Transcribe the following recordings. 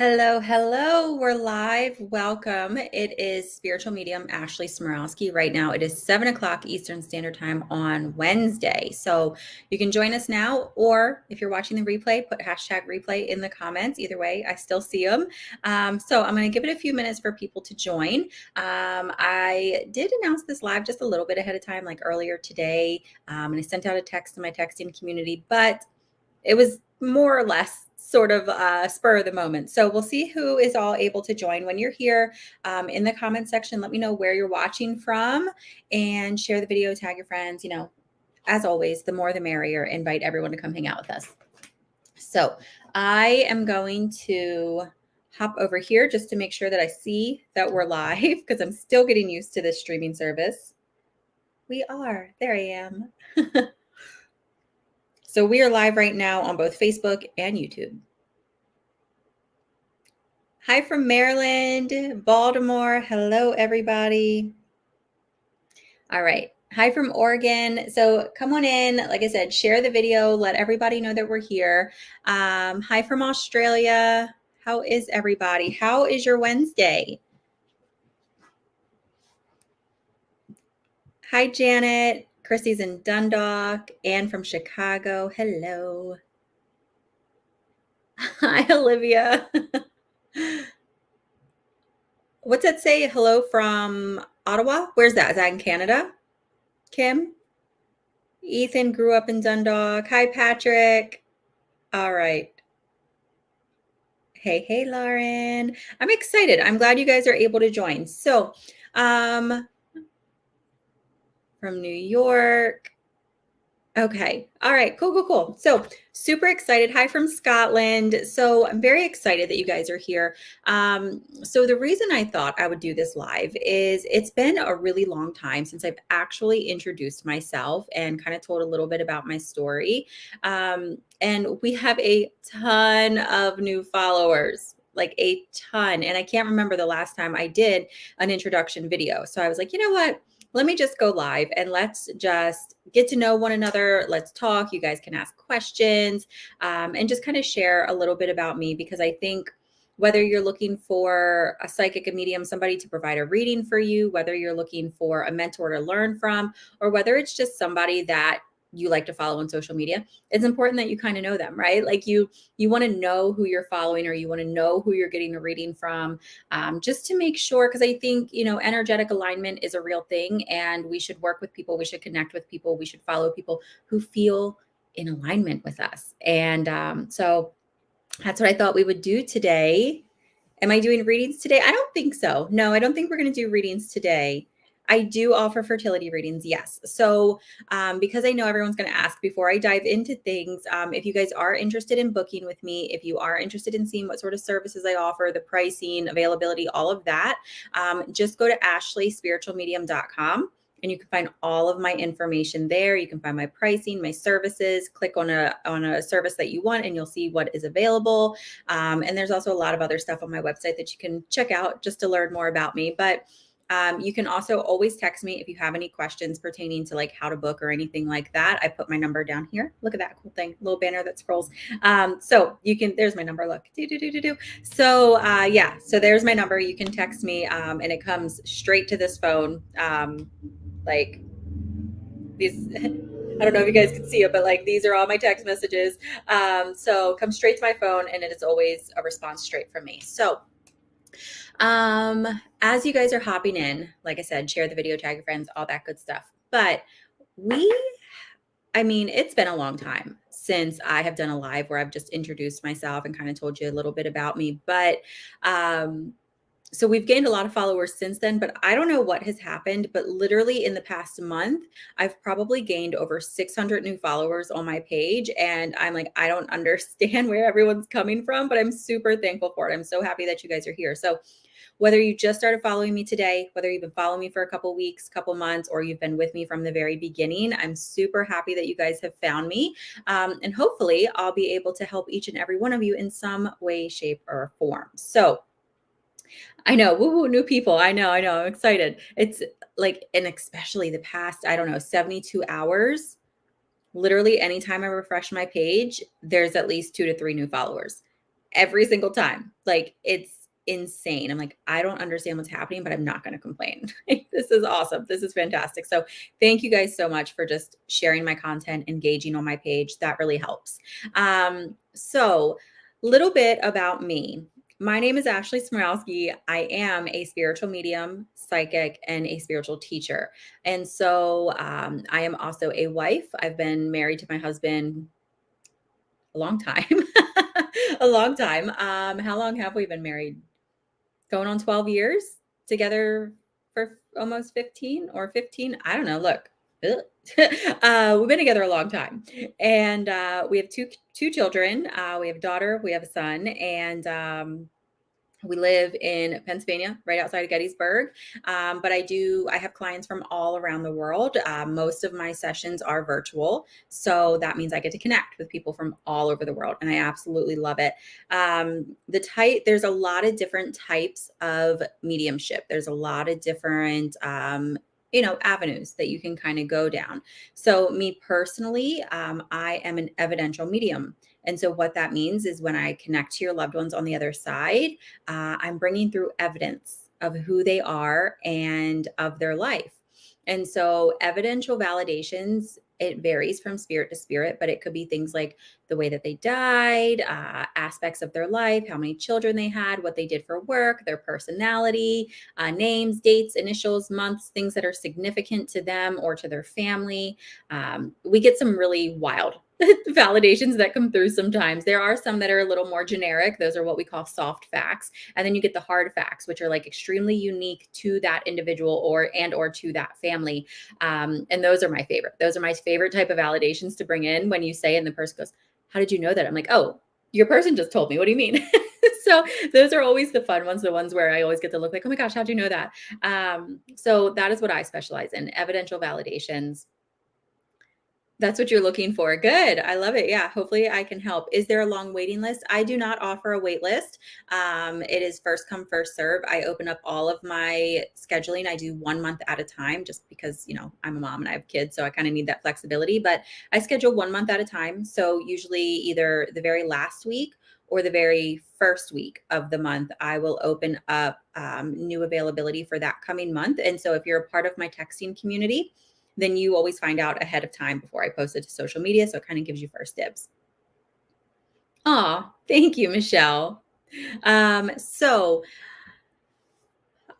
Hello, hello. We're live. Welcome. It is spiritual medium Ashley Smarowsky. Right now, it is 7 o'clock Eastern Standard Time on Wednesday. So you can join us now, or if you're watching the replay, put hashtag replay in the comments. Either way, I still see them. So I'm going to give it a few minutes for people to join. I did announce this live just a little bit ahead of time, like earlier today, and I sent out a text to my texting community, but it was more or less sort of spur of the moment. So we'll see who is all able to join. When you're here in the comment section, let me know where you're watching from and share the video, tag your friends. As always, the more the merrier. Invite everyone to come hang out with us. So I am going to hop over here just to make sure that I see that we're live because I'm still getting used to this streaming service. We are. There I am. So we are live right now on both Facebook and YouTube. Hi from Maryland, Baltimore. Hello, everybody. All right. Hi from Oregon. So come on in. Like I said, share the video. Let everybody know that we're here. Hi from Australia. How is everybody? How is your Wednesday? Hi, Janet. Chrissy's in Dundalk. Anne from Chicago. Hello. Hi, Olivia. What's that say? Hello from Ottawa? Where's that? Is that in Canada? Kim? Ethan grew up in Dundalk. Hi, Patrick. All right. Hey, Lauren. I'm excited. I'm glad you guys are able to join. So, from New York. Okay. All right. Cool. So super excited. Hi from Scotland. So I'm very excited that you guys are here. So the reason I thought I would do this live is it's been a really long time since I've actually introduced myself and kind of told a little bit about my story. And we have a ton of new followers, like a ton. And I can't remember the last time I did an introduction video. So I was like, you know what? Let me just go live and let's just get to know one another. Let's talk. You guys can ask questions and just kind of share a little bit about me, because I think whether you're looking for a psychic, a medium, somebody to provide a reading for you, whether you're looking for a mentor to learn from, or whether it's just somebody that you like to follow on social media, it's important that you kind of know them, right? Like you want to know who you're following, or you want to know who you're getting a reading from, just to make sure, because I think, energetic alignment is a real thing, and we should work with people. We should connect with people. We should follow people who feel in alignment with us. And so that's what I thought we would do today. Am I doing readings today? I don't think so. No, I don't think we're going to do readings today. I do offer fertility readings, yes. So because I know everyone's going to ask before I dive into things, if you guys are interested in booking with me, if you are interested in seeing what sort of services I offer, the pricing, availability, all of that, just go to ashleyspiritualmedium.com. And you can find all of my information there. You can find my pricing, my services. Click on a service that you want, and you'll see what is available. And there's also a lot of other stuff on my website that you can check out just to learn more about me. But you can also always text me if you have any questions pertaining to like how to book or anything like that. I put my number down here. Look at that cool thing, little banner that scrolls. So you can, there's my number. Look, So yeah, so there's my number. You can text me, and it comes straight to this phone. Like these, I don't know if you guys can see it, but like these are all my text messages. So come straight to my phone, and it is always a response straight from me. So as you guys are hopping in, like I said, share the video, tag your friends, all that good stuff. But it's been a long time since I have done a live where I've just introduced myself and kind of told you a little bit about me. But so we've gained a lot of followers since then, but I don't know what has happened, but literally in the past month, I've probably gained over 600 new followers on my page. And I'm like, I don't understand where everyone's coming from, but I'm super thankful for it. I'm so happy that you guys are here. So whether you just started following me today, whether you've been following me for a couple weeks, couple months, or you've been with me from the very beginning, I'm super happy that you guys have found me. And hopefully I'll be able to help each and every one of you in some way, shape, or form. So I know, woo, new people. I know. I'm excited. It's like, and especially the past, 72 hours, literally anytime I refresh my page, there's at least 2 to 3 new followers. every single time. Like, it's insane. I'm like, I don't understand what's happening, but I'm not going to complain. This is awesome. This is fantastic. So, thank you guys so much for just sharing my content, engaging on my page. That really helps. So, little bit about me. My name is Ashley Smarowsky. I am a spiritual medium, psychic, and a spiritual teacher. And so I am also a wife. I've been married to my husband a long time. A long time. How long have we been married? Going on 12 years together for almost 15 or 15. I don't know. Look, we've been together a long time, and we have two children. We have a daughter, we have a son, and we live in Pennsylvania, right outside of Gettysburg. But I have clients from all around the world. Most of my sessions are virtual. So that means I get to connect with people from all over the world. And I absolutely love it. There's a lot of different types of mediumship. There's a lot of different, avenues that you can kind of go down. So me personally, I am an evidential medium. And so what that means is when I connect to your loved ones on the other side, I'm bringing through evidence of who they are and of their life. And so evidential validations, it varies from spirit to spirit, but it could be things like the way that they died, aspects of their life, how many children they had, what they did for work, their personality, names, dates, initials, months, things that are significant to them or to their family. We get some really wild validations that come through sometimes. There are some that are a little more generic. Those are what we call soft facts. And then you get the hard facts, which are like extremely unique to that individual or to that family. And those are my favorite. Those are my favorite type of validations to bring in when you say, and the person goes, how did you know that? I'm like, oh, your person just told me. What do you mean? So those are always the fun ones, the ones where I always get to look like, oh my gosh, how'd you know that? So that is what I specialize in, evidential validations. That's what you're looking for. Good. I love it. Yeah. Hopefully I can help. Is there a long waiting list? I do not offer a wait list. It is first come, first serve. I open up all of my scheduling. I do 1 month at a time just because, I'm a mom and I have kids. So I kind of need that flexibility, but I schedule 1 month at a time. So usually either the very last week or the very first week of the month, I will open up new availability for that coming month. And so if you're a part of my texting community, then you always find out ahead of time before I post it to social media. So it kind of gives you first dibs. Oh, thank you, Michelle. So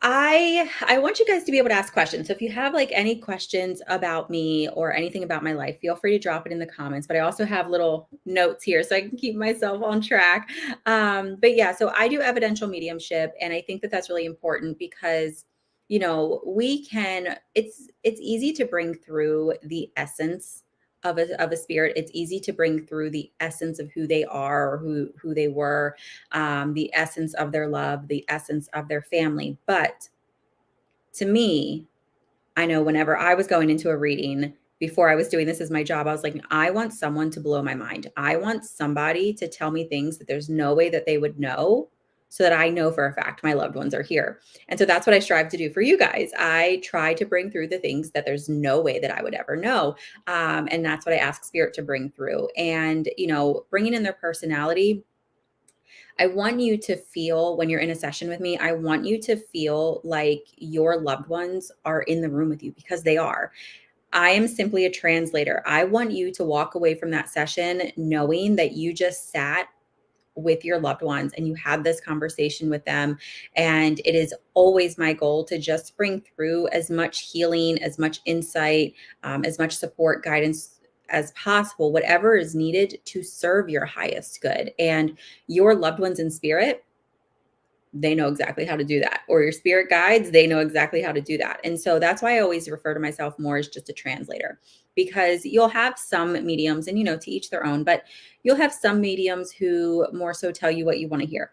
I want you guys to be able to ask questions. So if you have like any questions about me or anything about my life, feel free to drop it in the comments. But I also have little notes here so I can keep myself on track. But yeah, so I do evidential mediumship, and I think that that's really important because it's easy to bring through the essence of a spirit. It's easy to bring through the essence of who they are or who they were, the essence of their love, the essence of their family. But to me, I know whenever I was going into a reading, before I was doing this as my job, I was like, I want someone to blow my mind. I want somebody to tell me things that there's no way that they would know, so that I know for a fact my loved ones are here. And so that's what I strive to do for you guys. I try to bring through the things that there's no way that I would ever know. And that's what I ask spirit to bring through. And, bringing in their personality, I want you to feel when you're in a session with me, I want you to feel like your loved ones are in the room with you, because they are. I am simply a translator. I want you to walk away from that session knowing that you just sat with your loved ones and you had this conversation with them. And it is always my goal to just bring through as much healing, as much insight, as much support, guidance as possible, whatever is needed to serve your highest good. And your loved ones in spirit, they know exactly how to do that. Or your spirit guides, they know exactly how to do that. And so that's why I always refer to myself more as just a translator, because you'll have some mediums, and to each their own, but you'll have some mediums who more so tell you what you want to hear.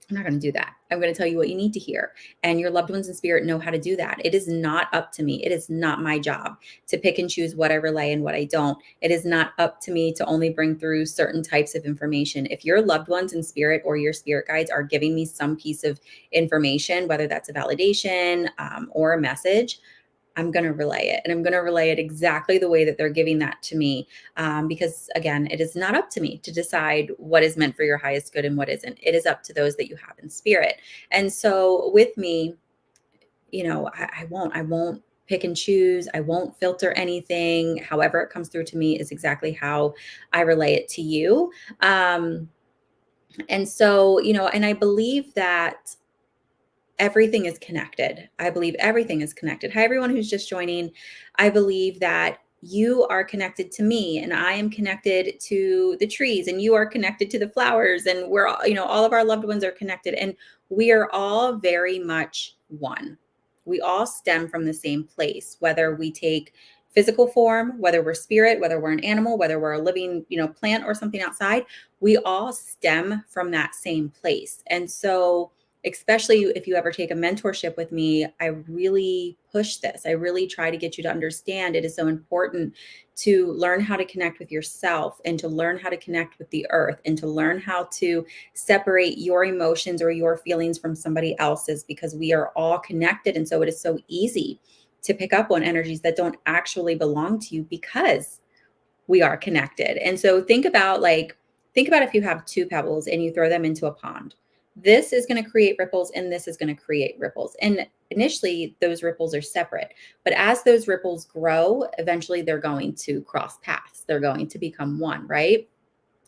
I'm not going to do that. I'm going to tell you what you need to hear. And your loved ones in spirit know how to do that. It is not up to me. It is not my job to pick and choose what I relay and what I don't. It is not up to me to only bring through certain types of information. If your loved ones in spirit or your spirit guides are giving me some piece of information, whether that's a validation or a message, I'm going to relay it, and I'm going to relay it exactly the way that they're giving that to me. Because again, it is not up to me to decide what is meant for your highest good and what isn't. It is up to those that you have in spirit. And so with me, I won't pick and choose. I won't filter anything. However it comes through to me is exactly how I relay it to you. And so, and I believe that everything is connected. I believe everything is connected. Hi, everyone who's just joining. I believe that you are connected to me, and I am connected to the trees, and you are connected to the flowers, and we're all, all of our loved ones are connected, and we are all very much one. We all stem from the same place, whether we take physical form, whether we're spirit, whether we're an animal, whether we're a living, plant or something outside, we all stem from that same place. And so, especially if you ever take a mentorship with me, I really push this. I really try to get you to understand it is so important to learn how to connect with yourself, and to learn how to connect with the earth, and to learn how to separate your emotions or your feelings from somebody else's, because we are all connected. And so it is so easy to pick up on energies that don't actually belong to you because we are connected. And so think about if you have two pebbles and you throw them into a pond. This is going to create ripples, and this is going to create ripples. And initially those ripples are separate, but as those ripples grow, eventually they're going to cross paths. They're going to become one, right?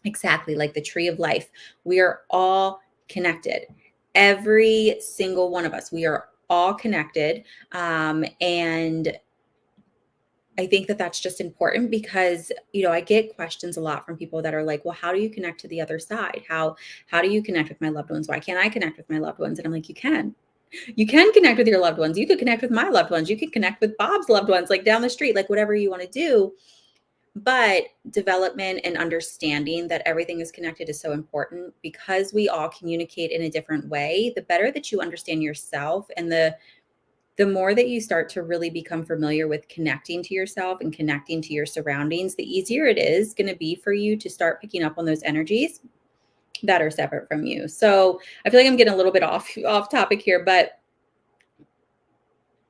Exactly like the tree of life. We are all connected. Every single one of us, we are all connected. And I think that that's just important because, I get questions a lot from people that are like, well, how do you connect to the other side? How do you connect with my loved ones? Why can't I connect with my loved ones? And I'm like, you can connect with your loved ones. You could connect with my loved ones. You could connect with Bob's loved ones, like down the street, like whatever you want to do. But development and understanding that everything is connected is so important, because we all communicate in a different way. The better that you understand yourself, and the more that you start to really become familiar with connecting to yourself and connecting to your surroundings, the easier it is going to be for you to start picking up on those energies that are separate from you. So I feel like I'm getting a little bit off topic here, but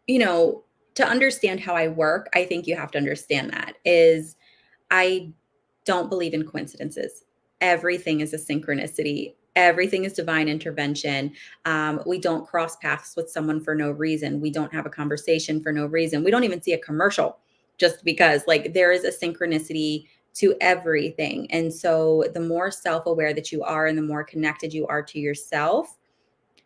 to understand how I work, I think you have to understand that is I don't believe in coincidences. Everything is a synchronicity. Everything is divine intervention. We don't cross paths with someone for no reason. We don't have a conversation for no reason. We don't even see a commercial just because, like, there is a synchronicity to everything. And so the more self-aware that you are, and the more connected you are to yourself,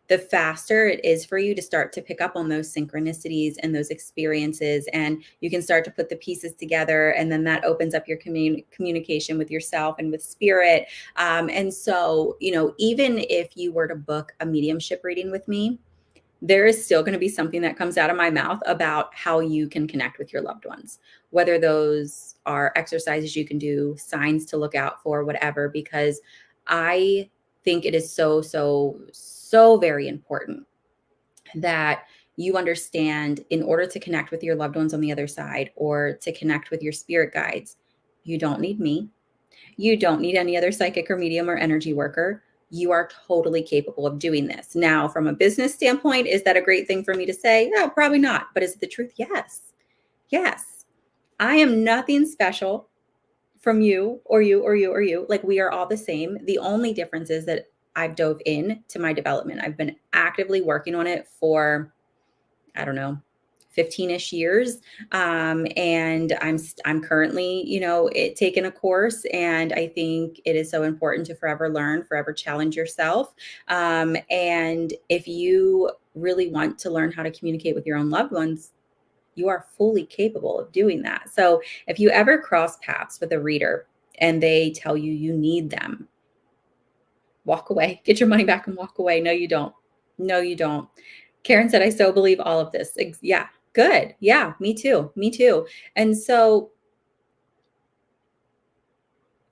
the faster it is for you to start to pick up on those synchronicities and those experiences. And you can start to put the pieces together. And then that opens up your communication with yourself and with spirit. And so, even if you were to book a mediumship reading with me, there is still going to be something that comes out of my mouth about how you can connect with your loved ones, whether those are exercises you can do, signs to look out for, whatever, because I think it is so, so, so very important that you understand, in order to connect with your loved ones on the other side, or to connect with your spirit guides, you don't need me. You don't need any other psychic or medium or energy worker. You are totally capable of doing this. Now, from a business standpoint, is that a great thing for me to say? No, probably not. But is it the truth? Yes. Yes. I am nothing special from you or you or you or you. Like, we are all the same. The only difference is that I've dove in to my development. I've been actively working on it for, I don't know, 15-ish years. And I'm currently, taking a course, and I think it is so important to forever learn, forever challenge yourself. And if you really want to learn how to communicate with your own loved ones, you are fully capable of doing that. So if you ever cross paths with a reader and they tell you you need them, walk away, get your money back and walk away. No, you don't. No, you don't. Karen said, I so believe all of this. Yeah, good. Yeah, me too. Me too. And so,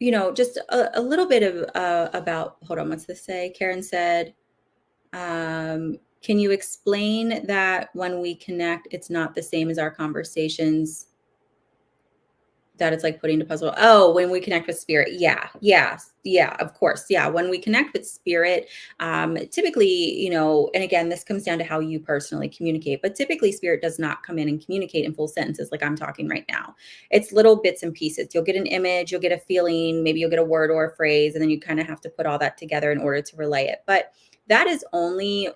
just a little bit of about, hold on, what's this say? Karen said, can you explain that when we connect, it's not the same as our conversations? That it's like putting a puzzle. Oh, when we connect with spirit. Yeah. Yeah. Yeah. Of course. Yeah. When we connect with spirit, typically, and again, this comes down to how you personally communicate, but typically spirit does not come in and communicate in full sentences like I'm talking right now. It's little bits and pieces. You'll get an image, you'll get a feeling, maybe you'll get a word or a phrase, and then you kind of have to put all that together in order to relay it. But that is only,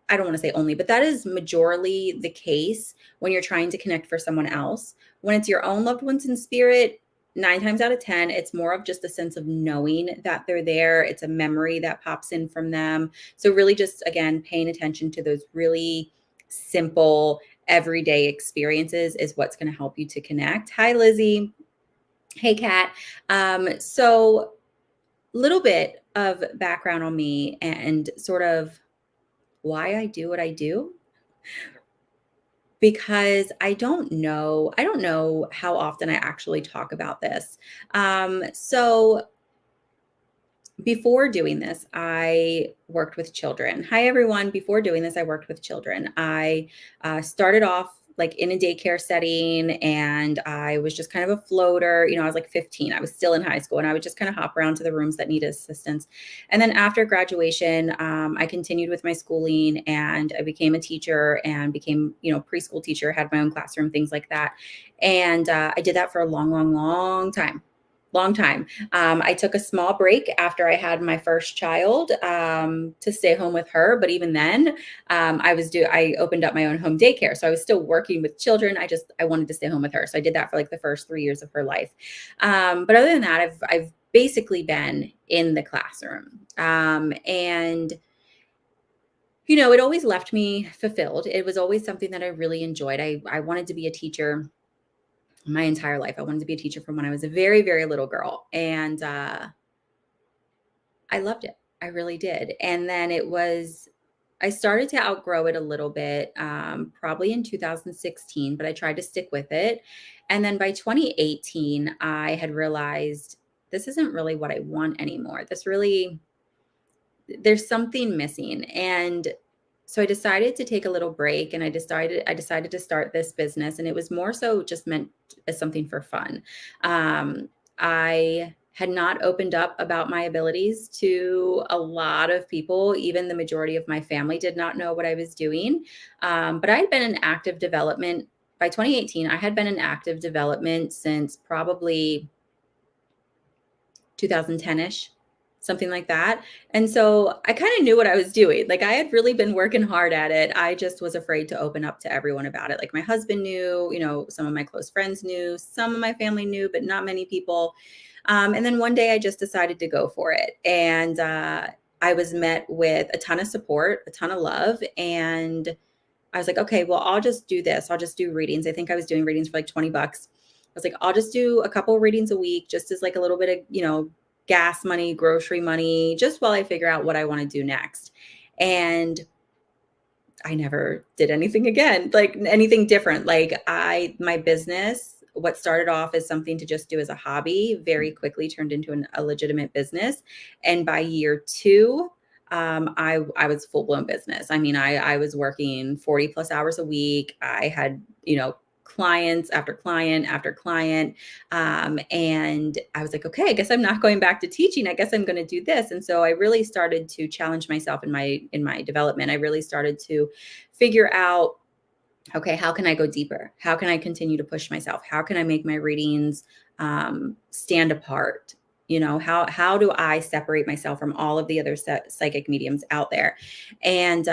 I don't want to say only, but that is majorly the case when you're trying to connect for someone else. When it's your own loved ones in spirit, 9 times out of 10, it's more of just a sense of knowing that they're there. It's a memory that pops in from them. So, really, just again, paying attention to those really simple, everyday experiences is what's going to help you to connect. Hi, Lizzie. Hey, Kat. So, little bit of background on me and sort of why I do what I do, because I don't know how often I actually talk about this. So before doing this, I worked with children. Hi, everyone. Before doing this, I worked with children. I started off like in a daycare setting, and I was just kind of a floater. I was like 15. I was still in high school, and I would just kind of hop around to the rooms that needed assistance. And then after graduation, I continued with my schooling, and I became a teacher and became, preschool teacher, had my own classroom, things like that. And I did that for a long, long, long time. Long time. I took a small break after I had my first child to stay home with her. But even then, I opened up my own home daycare. So I was still working with children. I wanted to stay home with her. So I did that for like the first 3 years of her life. But other than that, I've basically been in the classroom. And it always left me fulfilled. It was always something that I really enjoyed. I wanted to be a teacher my entire life. I wanted to be a teacher from when I was a very, very little girl. And I loved it. I really did. And then I started to outgrow it a little bit, probably in 2016, but I tried to stick with it. And then by 2018, I had realized this isn't really what I want anymore. There's something missing. And so I decided to take a little break, and I decided to start this business, and it was more so just meant as something for fun. I had not opened up about my abilities to a lot of people. Even the majority of my family did not know what I was doing. But I had been in active development by 2018. I had been in active development since probably 2010-ish, something like that. And so I kind of knew what I was doing. Like I had really been working hard at it. I just was afraid to open up to everyone about it. Like my husband knew, some of my close friends knew, some of my family knew, but not many people. And then one day I just decided to go for it. And I was met with a ton of support, a ton of love. And I was like, okay, well, I'll just do this. I'll just do readings. I think I was doing readings for like $20. I was like, I'll just do a couple readings a week, just as like a little bit of, gas money, grocery money, just while I figure out what I want to do next. And I never did anything again, like anything different. Like my business, what started off as something to just do as a hobby, very quickly turned into a legitimate business. And by year 2, I was full blown business. I mean, I was working 40 plus hours a week. I had, clients after client after client. And I was like, okay, I guess I'm not going back to teaching. I guess I'm going to do this. And so I really started to challenge myself in my development. I really started to figure out, okay, how can I go deeper? How can I continue to push myself? How can I make my readings stand apart? How do I separate myself from all of the other psychic mediums out there? And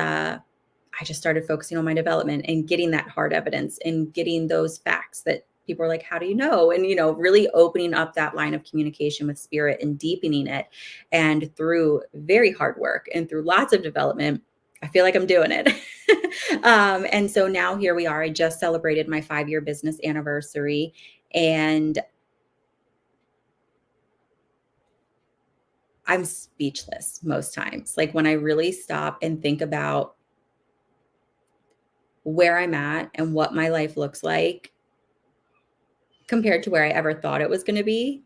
I just started focusing on my development and getting that hard evidence and getting those facts that people are like, how do you know? And, really opening up that line of communication with spirit and deepening it. And through very hard work and through lots of development, I feel like I'm doing it. And so now here we are. I just celebrated my 5-year business anniversary, and I'm speechless most times. Like when I really stop and think about where I'm at and what my life looks like compared to where I ever thought it was going to be,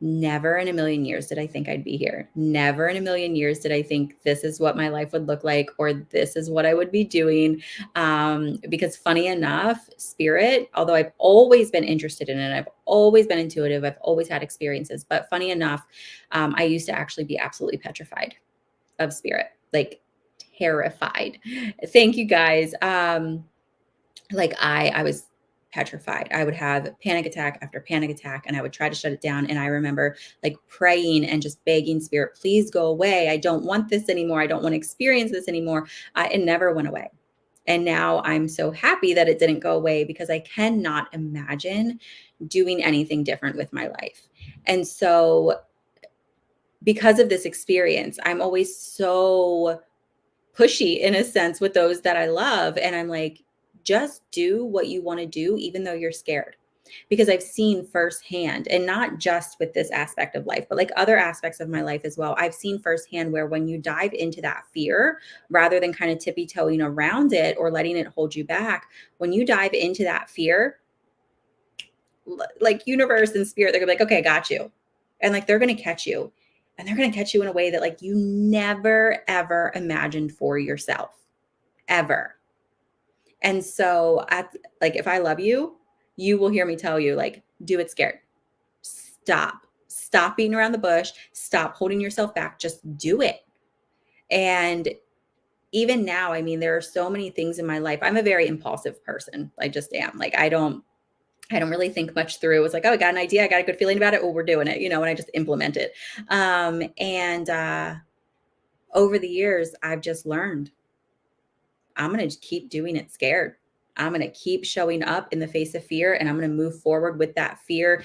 Never in a million years did I think I'd be here. Never in a million years did I think this is what my life would look like, or this is what I would be doing. Because funny enough, spirit, although I've always been interested in it, I've always been intuitive, I've always had experiences, but funny enough, I used to actually be absolutely petrified of spirit, like terrified. Thank you guys. Like I was petrified. I would have panic attack after panic attack, and I would try to shut it down. And I remember like praying and just begging spirit, please go away. I don't want this anymore. I don't want to experience this anymore. It never went away. And now I'm so happy that it didn't go away, because I cannot imagine doing anything different with my life. And so because of this experience, I'm always so pushy in a sense with those that I love. And I'm like, just do what you want to do, even though you're scared. Because I've seen firsthand, and not just with this aspect of life, but like other aspects of my life as well. I've seen firsthand where when you dive into that fear, rather than kind of tippy toeing around it or letting it hold you back, when you dive into that fear, like universe and spirit, they're gonna be like, okay, got you. And like they're gonna catch you. And they're gonna catch you in a way that like you never ever imagined for yourself. Ever. And so like if I love you, you will hear me tell you, like, do it scared. Stop. Stop beating around the bush. Stop holding yourself back. Just do it. And even now, I mean, there are so many things in my life. I'm a very impulsive person. I just am. Like I don't really think much through. It's like, oh, I got an idea. I got a good feeling about it. Oh, we're doing it, and I just implement it. And over the years, I've just learned I'm going to keep doing it scared. I'm going to keep showing up in the face of fear, and I'm going to move forward with that fear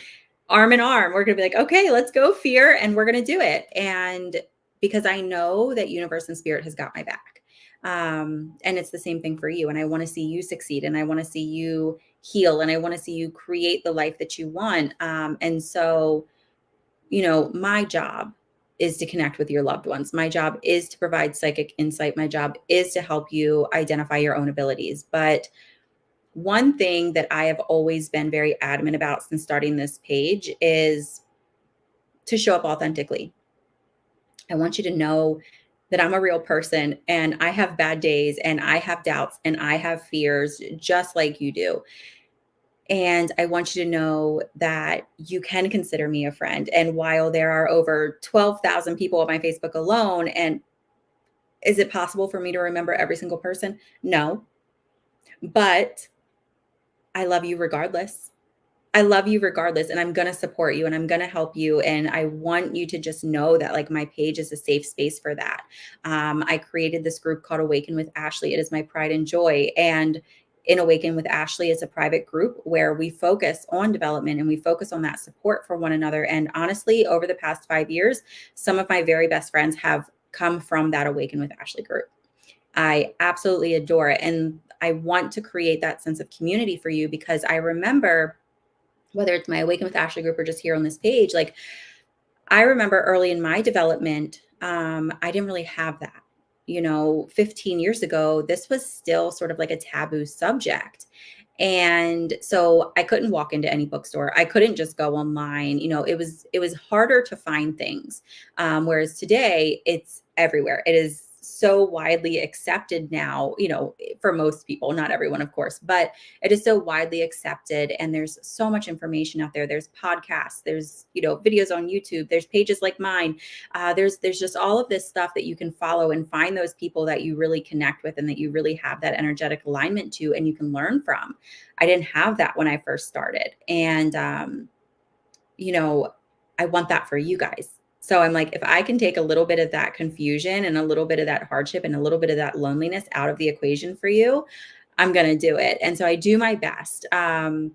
arm in arm. We're going to be like, okay, let's go fear. And we're going to do it. And because I know that universe and spirit has got my back. And it's the same thing for you. And I want to see you succeed, and I want to see you heal, and I want to see you create the life that you want. And so, my job is to connect with your loved ones. My job is to provide psychic insight. My job is to help you identify your own abilities. But one thing that I have always been very adamant about since starting this page is to show up authentically. I want you to know that I'm a real person, and I have bad days, and I have doubts, and I have fears just like you do. And I want you to know that you can consider me a friend. And while there are over 12,000 people on my Facebook alone, and is it possible for me to remember every single person? No, but I love you regardless. I love you regardless, and I'm going to support you, and I'm going to help you. And I want you to just know that like my page is a safe space for that. I created this group called Awaken with Ashley. It is my pride and joy. And in Awaken with Ashley, it's a private group where we focus on development, and we focus on that support for one another. And honestly, over the past 5 years, some of my very best friends have come from that Awaken with Ashley group. I absolutely adore it. And I want to create that sense of community for you, because I remember, whether it's my Awaken with Ashley group or just here on this page, like I remember early in my development, I didn't really have that. 15 years ago, this was still sort of like a taboo subject. And so I couldn't walk into any bookstore. I couldn't just go online. It was harder to find things. Whereas today it's everywhere. It is so widely accepted now, for most people, not everyone, of course, but it is so widely accepted. And there's so much information out there. There's podcasts, there's, videos on YouTube, there's pages like mine. There's just all of this stuff that you can follow and find those people that you really connect with and that you really have that energetic alignment to, and you can learn from. I didn't have that when I first started. And, I want that for you guys. So I'm like, if I can take a little bit of that confusion and a little bit of that hardship and a little bit of that loneliness out of the equation for you, I'm going to do it. And so I do my best. And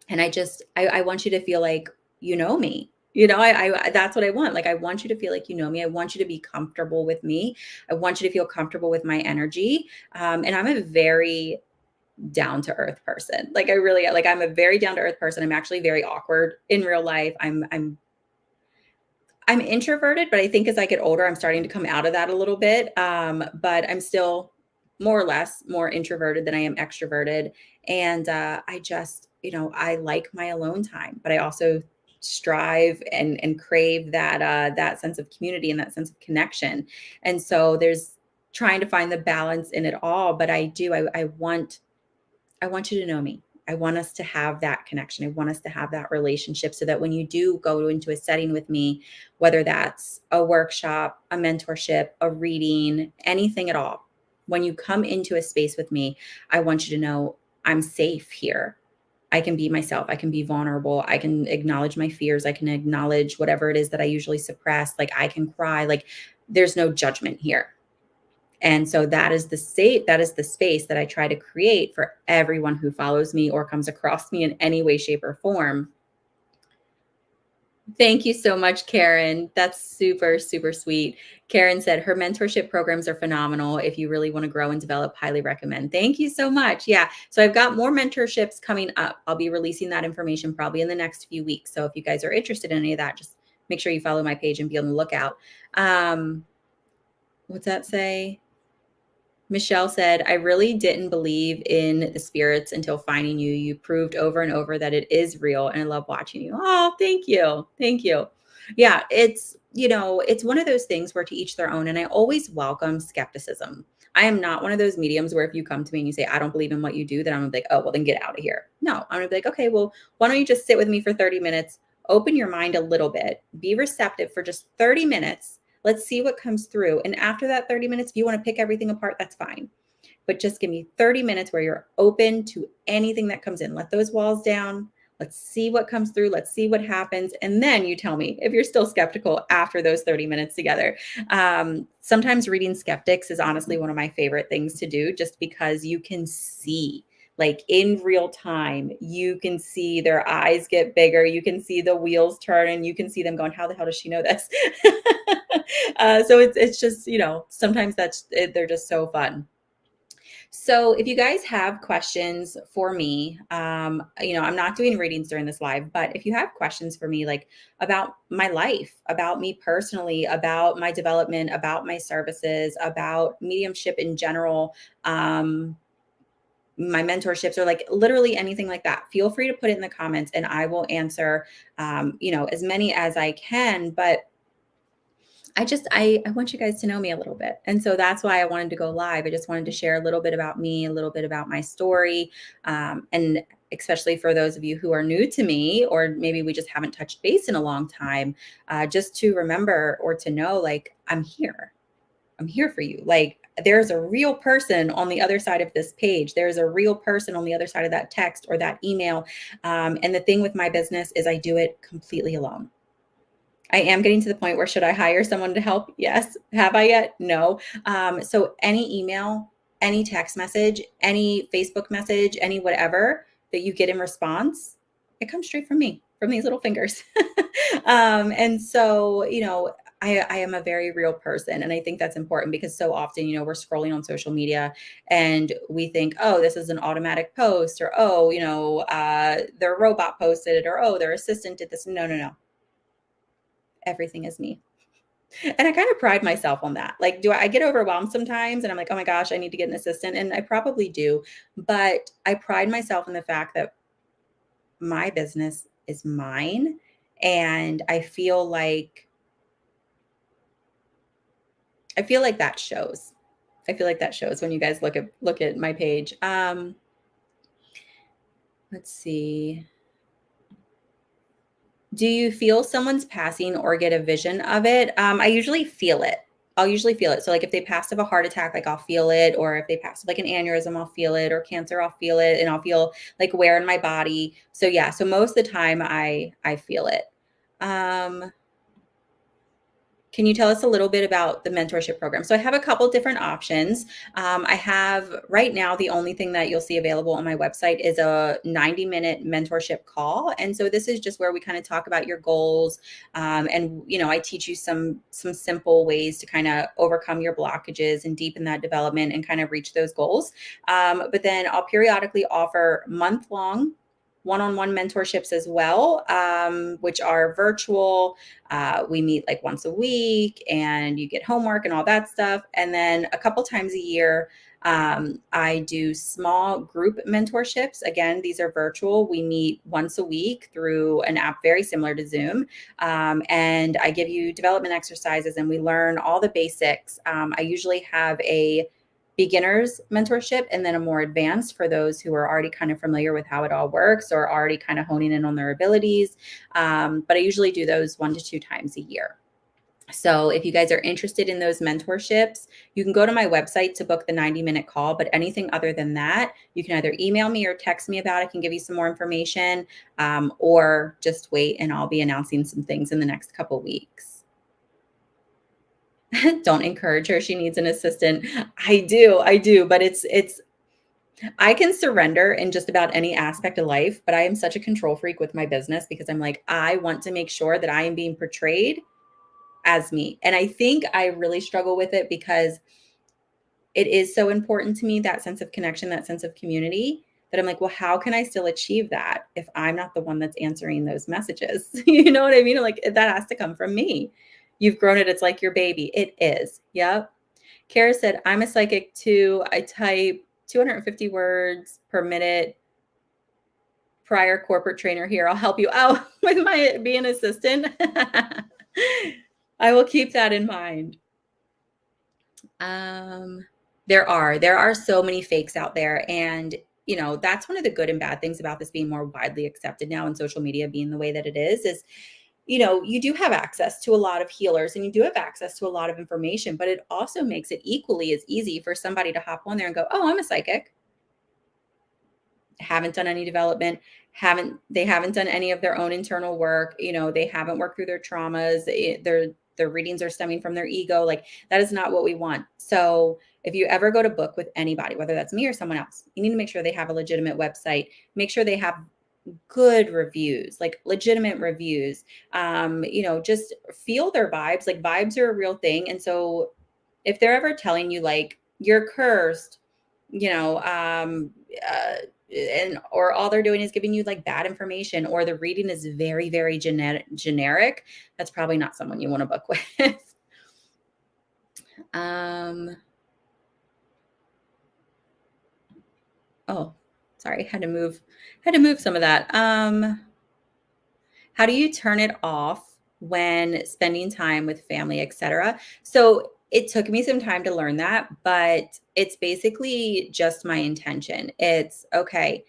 I want you to feel like, me. That's what I want. Like, I want you to feel like me. I want you to be comfortable with me. I want you to feel comfortable with my energy. And I'm a very down to earth person. Like I'm a very down to earth person. I'm actually very awkward in real life. I'm introverted, but I think as I get older, I'm starting to come out of that a little bit. But I'm still more or less more introverted than I am extroverted. And I just, I like my alone time, but I also strive and crave that sense of community and that sense of connection. And so there's trying to find the balance in it all. But I want you to know me. I want us to have that connection. I want us to have that relationship so that when you do go into a setting with me, whether that's a workshop, a mentorship, a reading, anything at all, when you come into a space with me, I want you to know I'm safe here. I can be myself. I can be vulnerable. I can acknowledge my fears. I can acknowledge whatever it is that I usually suppress. Like I can cry. Like there's no judgment here. And so that is the space that I try to create for everyone who follows me or comes across me in any way, shape, or form. Thank you so much, Karen. That's super, super sweet. Karen said her mentorship programs are phenomenal. If you really want to grow and develop, highly recommend. Thank you so much. Yeah. So I've got more mentorships coming up. I'll be releasing that information probably in the next few weeks. So if you guys are interested in any of that, just make sure you follow my page and be on the lookout. What's that say? Michelle said, I really didn't believe in the spirits until finding you. You proved over and over that it is real, and I love watching you. Oh, thank you. Thank you. Yeah, it's one of those things where to each their own. And I always welcome skepticism. I am not one of those mediums where if you come to me and you say, I don't believe in what you do, then I'm gonna be like, oh, well, then get out of here. No, I'm gonna be like, okay, well, why don't you just sit with me for 30 minutes, open your mind a little bit, be receptive for just 30 minutes. Let's see what comes through. And after that 30 minutes, if you want to pick everything apart, that's fine. But just give me 30 minutes where you're open to anything that comes in. Let those walls down. Let's see what comes through. Let's see what happens. And then you tell me if you're still skeptical after those 30 minutes together. Sometimes reading skeptics is honestly one of my favorite things to do just because you can see. Like in real time, you can see their eyes get bigger. You can see the wheels turn and you can see them going, how the hell does she know this? So it's just, sometimes they're just so fun. So if you guys have questions for me, I'm not doing readings during this live, but if you have questions for me, like about my life, about me personally, about my development, about my services, about mediumship in general, my mentorships, or like literally anything like that, feel free to put it in the comments and I will answer, as many as I can. But I want you guys to know me a little bit. And so that's why I wanted to go live. I just wanted to share a little bit about me, a little bit about my story. And especially for those of you who are new to me, or maybe we just haven't touched base in a long time, just to remember or to know, like, I'm here. I'm here for you. Like, there's a real person on the other side of this page. There's a real person on the other side of that text or that email. And the thing with my business is I do it completely alone. I am getting to the point where should I hire someone to help? Yes. Have I yet? No. So any email, any text message, any Facebook message, any whatever that you get in response, it comes straight from me, from these little fingers. And so, I am a very real person. And I think that's important because so often, we're scrolling on social media and we think, oh, this is an automatic post, or, oh, their robot posted it, or, oh, their assistant did this. No, no, no. Everything is me. And I kind of pride myself on that. Like, I get overwhelmed sometimes and I'm like, oh my gosh, I need to get an assistant. And I probably do. But I pride myself in the fact that my business is mine. And I feel like that shows. I feel like that shows when you guys look at my page. Let's see. Do you feel someone's passing or get a vision of it? I usually feel it. I'll usually feel it. So like if they passed of a heart attack, like I'll feel it, or if they passed of like an aneurysm, I'll feel it, or cancer, I'll feel it, and I'll feel like where in my body. So yeah, so most of the time I feel it. Can you tell us a little bit about the mentorship program? So I have a couple different options. I have right now, the only thing that you'll see available on my website is a 90-minute mentorship call. And so this is just where we kind of talk about your goals. And, I teach you some simple ways to kind of overcome your blockages and deepen that development and kind of reach those goals. But then I'll periodically offer month-long one-on-one mentorships as well, which are virtual. We meet like once a week and you get homework and all that stuff. And then a couple times a year, I do small group mentorships. Again, these are virtual. We meet once a week through an app very similar to Zoom. And I give you development exercises and we learn all the basics. I usually have a beginners mentorship and then a more advanced for those who are already kind of familiar with how it all works or already kind of honing in on their abilities. But I usually do those 1 to 2 times a year. So if you guys are interested in those mentorships, you can go to my website to book the 90-minute call. But anything other than that, you can either email me or text me about it. I can give you some more information, or just wait and I'll be announcing some things in the next couple weeks. Don't encourage her. She needs an assistant. I do. But I can surrender in just about any aspect of life, but I am such a control freak with my business because I'm like, I want to make sure that I am being portrayed as me. And I think I really struggle with it because it is so important to me, that sense of connection, that sense of community, that I'm like, well, how can I still achieve that if I'm not the one that's answering those messages? You know what I mean? Like that has to come from me. You've grown it. It's like your baby. It is. Yep. Kara said, I'm a psychic too. I type 250 words per minute. Prior corporate trainer here. I'll help you out with my being an assistant. I will keep that in mind. There are so many fakes out there. And, that's one of the good and bad things about this being more widely accepted now and social media being the way that it is, you do have access to a lot of healers and you do have access to a lot of information, but it also makes it equally as easy for somebody to hop on there and go, oh, I'm a psychic. Haven't done any development, they haven't done any of their own internal work, they haven't worked through their traumas, their readings are stemming from their ego. Like that is not what we want. So if you ever go to book with anybody, whether that's me or someone else, you need to make sure they have a legitimate website, make sure they have good reviews, like legitimate reviews. Just feel their vibes. Like vibes are a real thing. And so if they're ever telling you like you're cursed, you know, and or all they're doing is giving you like bad information, or the reading is very, very generic, that's probably not someone you want to book with. Oh, sorry, had to move some of that. How do you turn it off when spending time with family, etc.? So it took me some time to learn that, but it's basically just my intention. It's okay.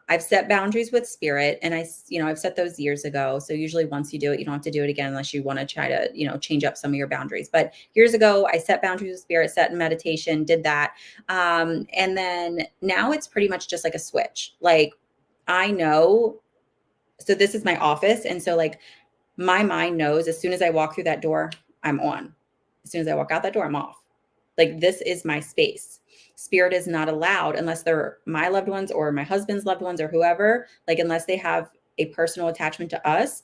I've set boundaries with spirit and I've set those years ago. So usually once you do it, you don't have to do it again unless you want to try to, change up some of your boundaries. But years ago, I set boundaries with spirit, set in meditation, did that. And then now it's pretty much just like a switch. Like I know, so this is my office. And so like my mind knows as soon as I walk through that door, I'm on. As soon as I walk out that door, I'm off. Like this is my space. Spirit is not allowed unless they're my loved ones or my husband's loved ones or whoever, like unless they have a personal attachment to us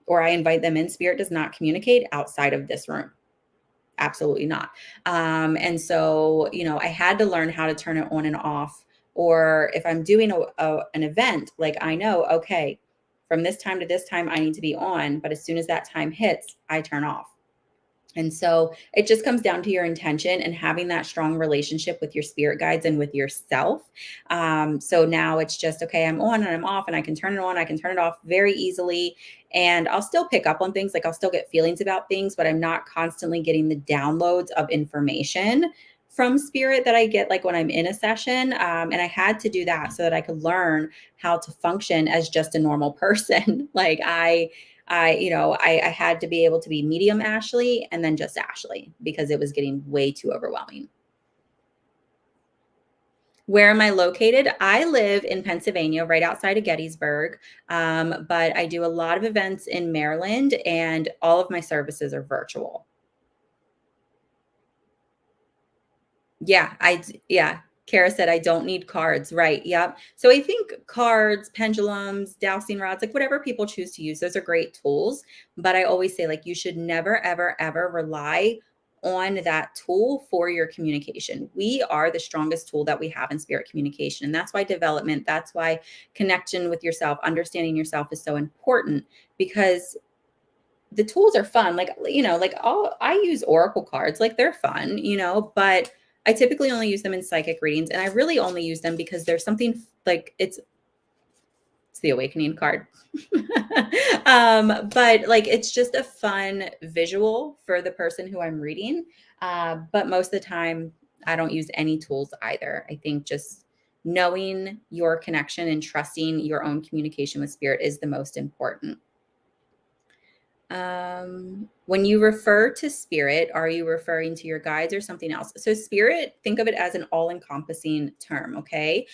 or I invite them in, spirit does not communicate outside of this room. Absolutely not. And so, I had to learn how to turn it on and off. Or if I'm doing an event, like I know, okay, from this time to this time, I need to be on. But as soon as that time hits, I turn off. And so it just comes down to your intention and having that strong relationship with your spirit guides and with yourself. So now it's just, okay, I'm on and I'm off and I can turn it on. I can turn it off very easily. And I'll still pick up on things. Like I'll still get feelings about things, but I'm not constantly getting the downloads of information from spirit that I get like when I'm in a session. And I had to do that so that I could learn how to function as just a normal person. Like I had to be able to be medium Ashley and then just Ashley because it was getting way too overwhelming. Where am I located? I live in Pennsylvania, right outside of Gettysburg. But I do a lot of events in Maryland and all of my services are virtual. Yeah. Kara said, I don't need cards. Right. Yep. So I think cards, pendulums, dowsing rods, like whatever people choose to use, those are great tools. But I always say, like, you should never, ever, ever rely on that tool for your communication. We are the strongest tool that we have in spirit communication. And that's why development, that's why connection with yourself, understanding yourself is so important because the tools are fun. Like, like I use oracle cards, like they're fun, but I typically only use them in psychic readings, and I really only use them because there's something like it's the awakening card. But like it's just a fun visual for the person who I'm reading. But most of the time, I don't use any tools either. I think just knowing your connection and trusting your own communication with spirit is the most important. When you refer to spirit, are you referring to your guides or something else? So spirit, think of it as an all-encompassing term, okay?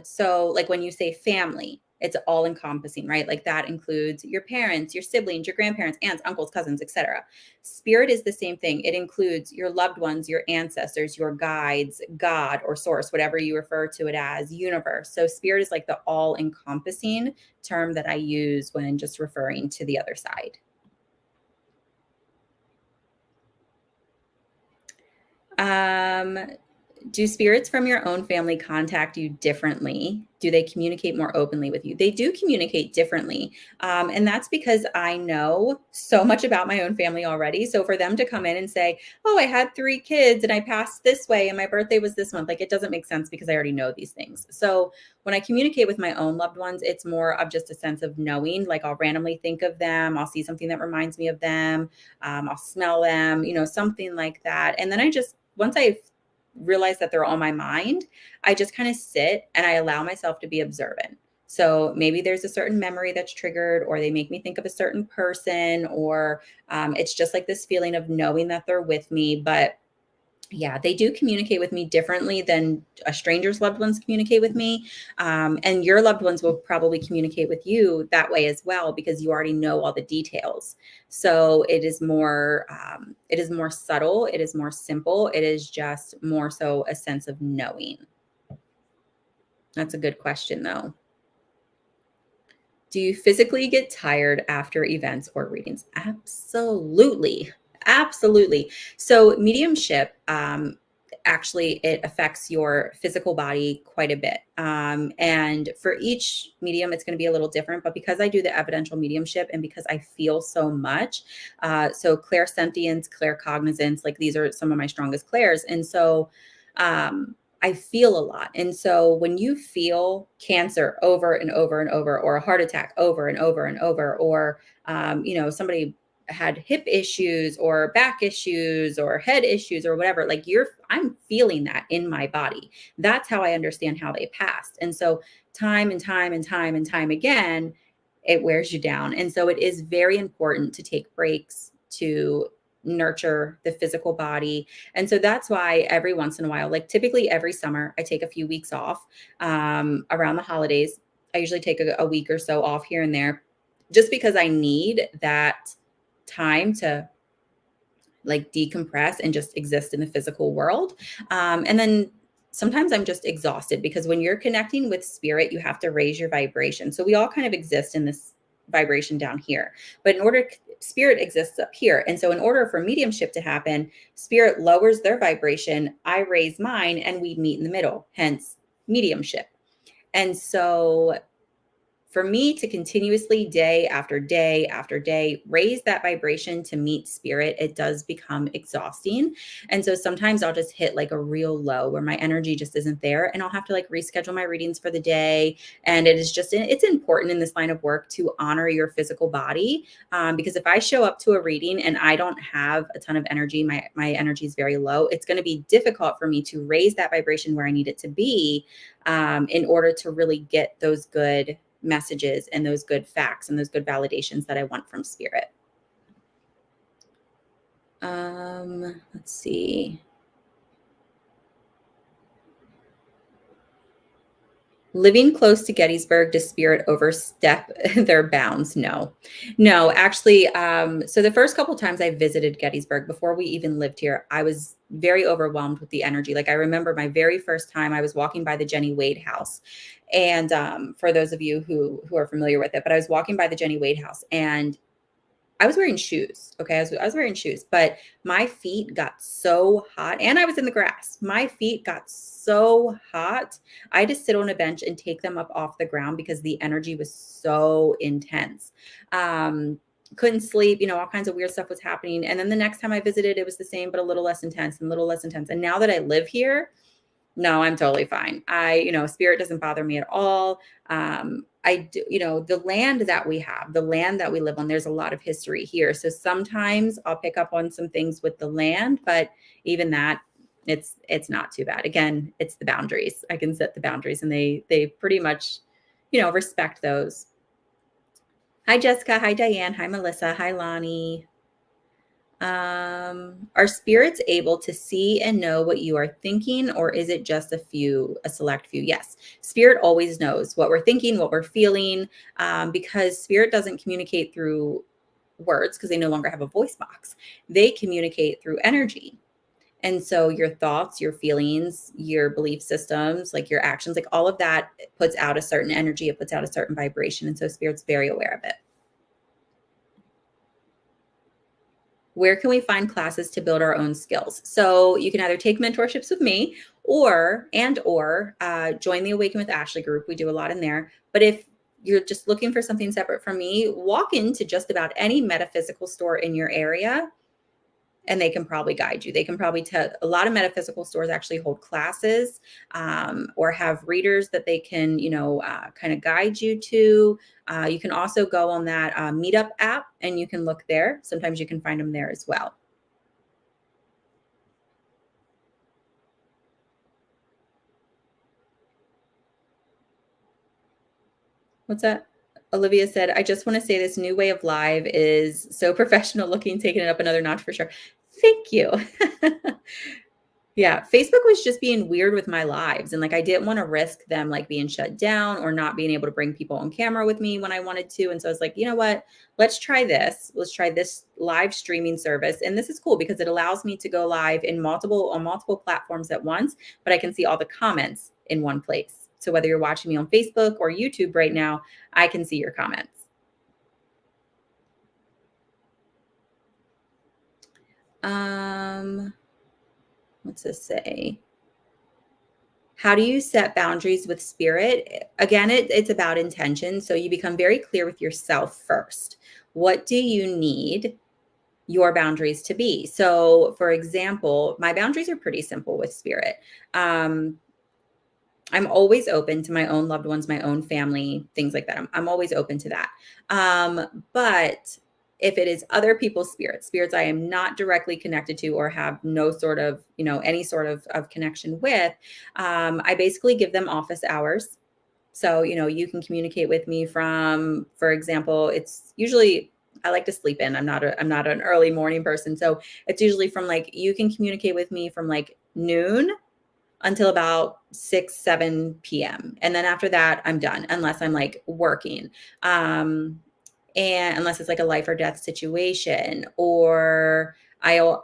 So like when you say family, it's all-encompassing, right? Like that includes your parents, your siblings, your grandparents, aunts, uncles, cousins, etc. Spirit is the same thing. It includes your loved ones, your ancestors, your guides, God or source, whatever you refer to it as, universe. So spirit is like the all-encompassing term that I use when just referring to the other side. Um, do spirits from your own family contact you differently? Do they communicate more openly with you? They do communicate differently. And that's because I know so much about my own family already. So for them to come in and say, oh, I had 3 kids and I passed this way and my birthday was this month, like it doesn't make sense because I already know these things. So when I communicate with my own loved ones, it's more of just a sense of knowing, like I'll randomly think of them. I'll see something that reminds me of them. I'll smell them, something like that. And then once I realize that they're on my mind, I just kind of sit and I allow myself to be observant. So maybe there's a certain memory that's triggered, or they make me think of a certain person, or it's just like this feeling of knowing that they're with me. But yeah, they do communicate with me differently than a stranger's loved ones communicate with me. And your loved ones will probably communicate with you that way as well, because you already know all the details. So it is more subtle. It is more simple. It is just more so a sense of knowing. That's a good question though. Do you physically get tired after events or readings? Absolutely. Absolutely. So mediumship, actually, it affects your physical body quite a bit. And for each medium, it's going to be a little different. But because I do the evidential mediumship and because I feel so much, so clairsentience, claircognizance, like these are some of my strongest clairs. And so, I feel a lot. And so when you feel cancer over and over and over, or a heart attack over and over and over, or, somebody had hip issues or back issues or head issues or whatever, like I'm feeling that in my body. That's how I understand how they passed. And so time and time and time and time again, it wears you down. And so it is very important to take breaks, to nurture the physical body. And so that's why every once in a while, like typically every summer, I take a few weeks off around the holidays. I usually take a week or so off here and there just because I need that time to like decompress and just exist in the physical world. And then sometimes I'm just exhausted because when you're connecting with spirit, you have to raise your vibration. So we all kind of exist in this vibration down here, but spirit exists up here. And so in order for mediumship to happen, spirit lowers their vibration, I raise mine, and we meet in the middle, hence mediumship. And so for me to continuously day after day after day raise that vibration to meet spirit, it does become exhausting. And so sometimes I'll just hit like a real low where my energy just isn't there, and I'll have to like reschedule my readings for the day. And it's important in this line of work to honor your physical body, because if I show up to a reading and I don't have a ton of energy, my energy is very low, it's going to be difficult for me to raise that vibration where I need it to be, in order to really get those good messages and those good facts and those good validations that I want from spirit. Let's see. Living close to Gettysburg, does spirit overstep their bounds? No, actually. So the first couple times I visited Gettysburg before we even lived here, I was very overwhelmed with the energy. Like I remember my very first time I was walking by the Jenny Wade house. And for those of you who are familiar with it, but I was walking by the Jenny Wade house and I was wearing shoes. Okay. I was wearing shoes, but my feet got so hot, and I was in the grass. My feet got so hot. I had to sit on a bench and take them up off the ground because the energy was so intense. couldn't sleep, all kinds of weird stuff was happening. And then the next time I visited, it was the same, but a little less intense and a little less intense. And now that I live here, no, I'm totally fine. Spirit doesn't bother me at all. I do, the land that we have, the land that we live on, there's a lot of history here. So sometimes I'll pick up on some things with the land, but even that, it's not too bad. Again, it's the boundaries. I can set the boundaries and they pretty much, respect those. Hi, Jessica. Hi, Diane. Hi, Melissa. Hi, Lonnie. Are spirits able to see and know what you are thinking, or is it just a select few? Yes, spirit always knows what we're thinking, what we're feeling, because spirit doesn't communicate through words because they no longer have a voice box. They communicate through energy. And so your thoughts, your feelings, your belief systems, like your actions, like all of that puts out a certain energy, it puts out a certain vibration. And so spirit's very aware of it. Where can we find classes to build our own skills? So you can either take mentorships with me or join the Awaken with Ashley group. We do a lot in there. But if you're just looking for something separate from me, walk into just about any metaphysical store in your area and they can probably guide you. They can probably tell. A lot of metaphysical stores actually hold classes or have readers that they can, kind of guide you to. You can also go on that Meetup app and you can look there. Sometimes you can find them there as well. What's that? Olivia said, I just want to say this new way of live is so professional looking, taking it up another notch for sure. Thank you. Yeah, Facebook was just being weird with my lives. And like, I didn't want to risk them like being shut down or not being able to bring people on camera with me when I wanted to. And so I was like, you know what? Let's try this. Let's try this live streaming service. And this is cool because it allows me to go live on multiple platforms at once, but I can see all the comments in one place. So whether you're watching me on Facebook or YouTube right now, I can see your comments. What's this say? How do you set boundaries with spirit? Again, it's about intention. So you become very clear with yourself first. What do you need your boundaries to be? So, for example, my boundaries are pretty simple with spirit. I'm always open to my own loved ones, my own family, things like that. I'm always open to that. But if it is other people's spirits I am not directly connected to or have no sort of, any sort of connection with, I basically give them office hours. So, you can communicate with me from, for example, it's usually I like to sleep in. I'm not an early morning person. So it's usually from like, you can communicate with me from like noon until about 6-7 p.m. And then after that, I'm done unless I'm like working. And unless it's like a life or death situation, or a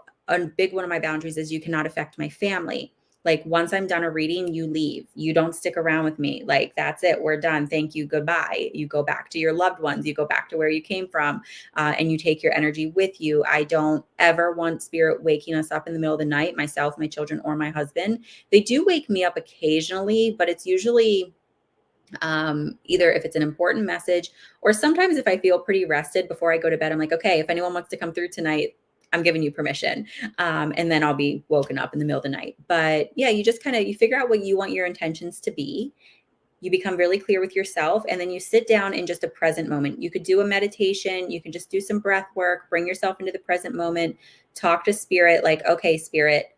big one of my boundaries is you cannot affect my family. Like once I'm done a reading, you leave. You don't stick around with me. Like that's it. We're done. Thank you. Goodbye. You go back to your loved ones. You go back to where you came from, and you take your energy with you. I don't ever want spirit waking us up in the middle of the night, myself, my children, or my husband. They do wake me up occasionally, but it's usually either if it's an important message or sometimes if I feel pretty rested before I go to bed, I'm like, okay, if anyone wants to come through tonight, I'm giving you permission. And then I'll be woken up in the middle of the night. But yeah, you just you figure out what you want your intentions to be. You become really clear with yourself, and then you sit down in just a present moment. You could do a meditation. You can just do some breath work, bring yourself into the present moment, talk to spirit like, okay, spirit,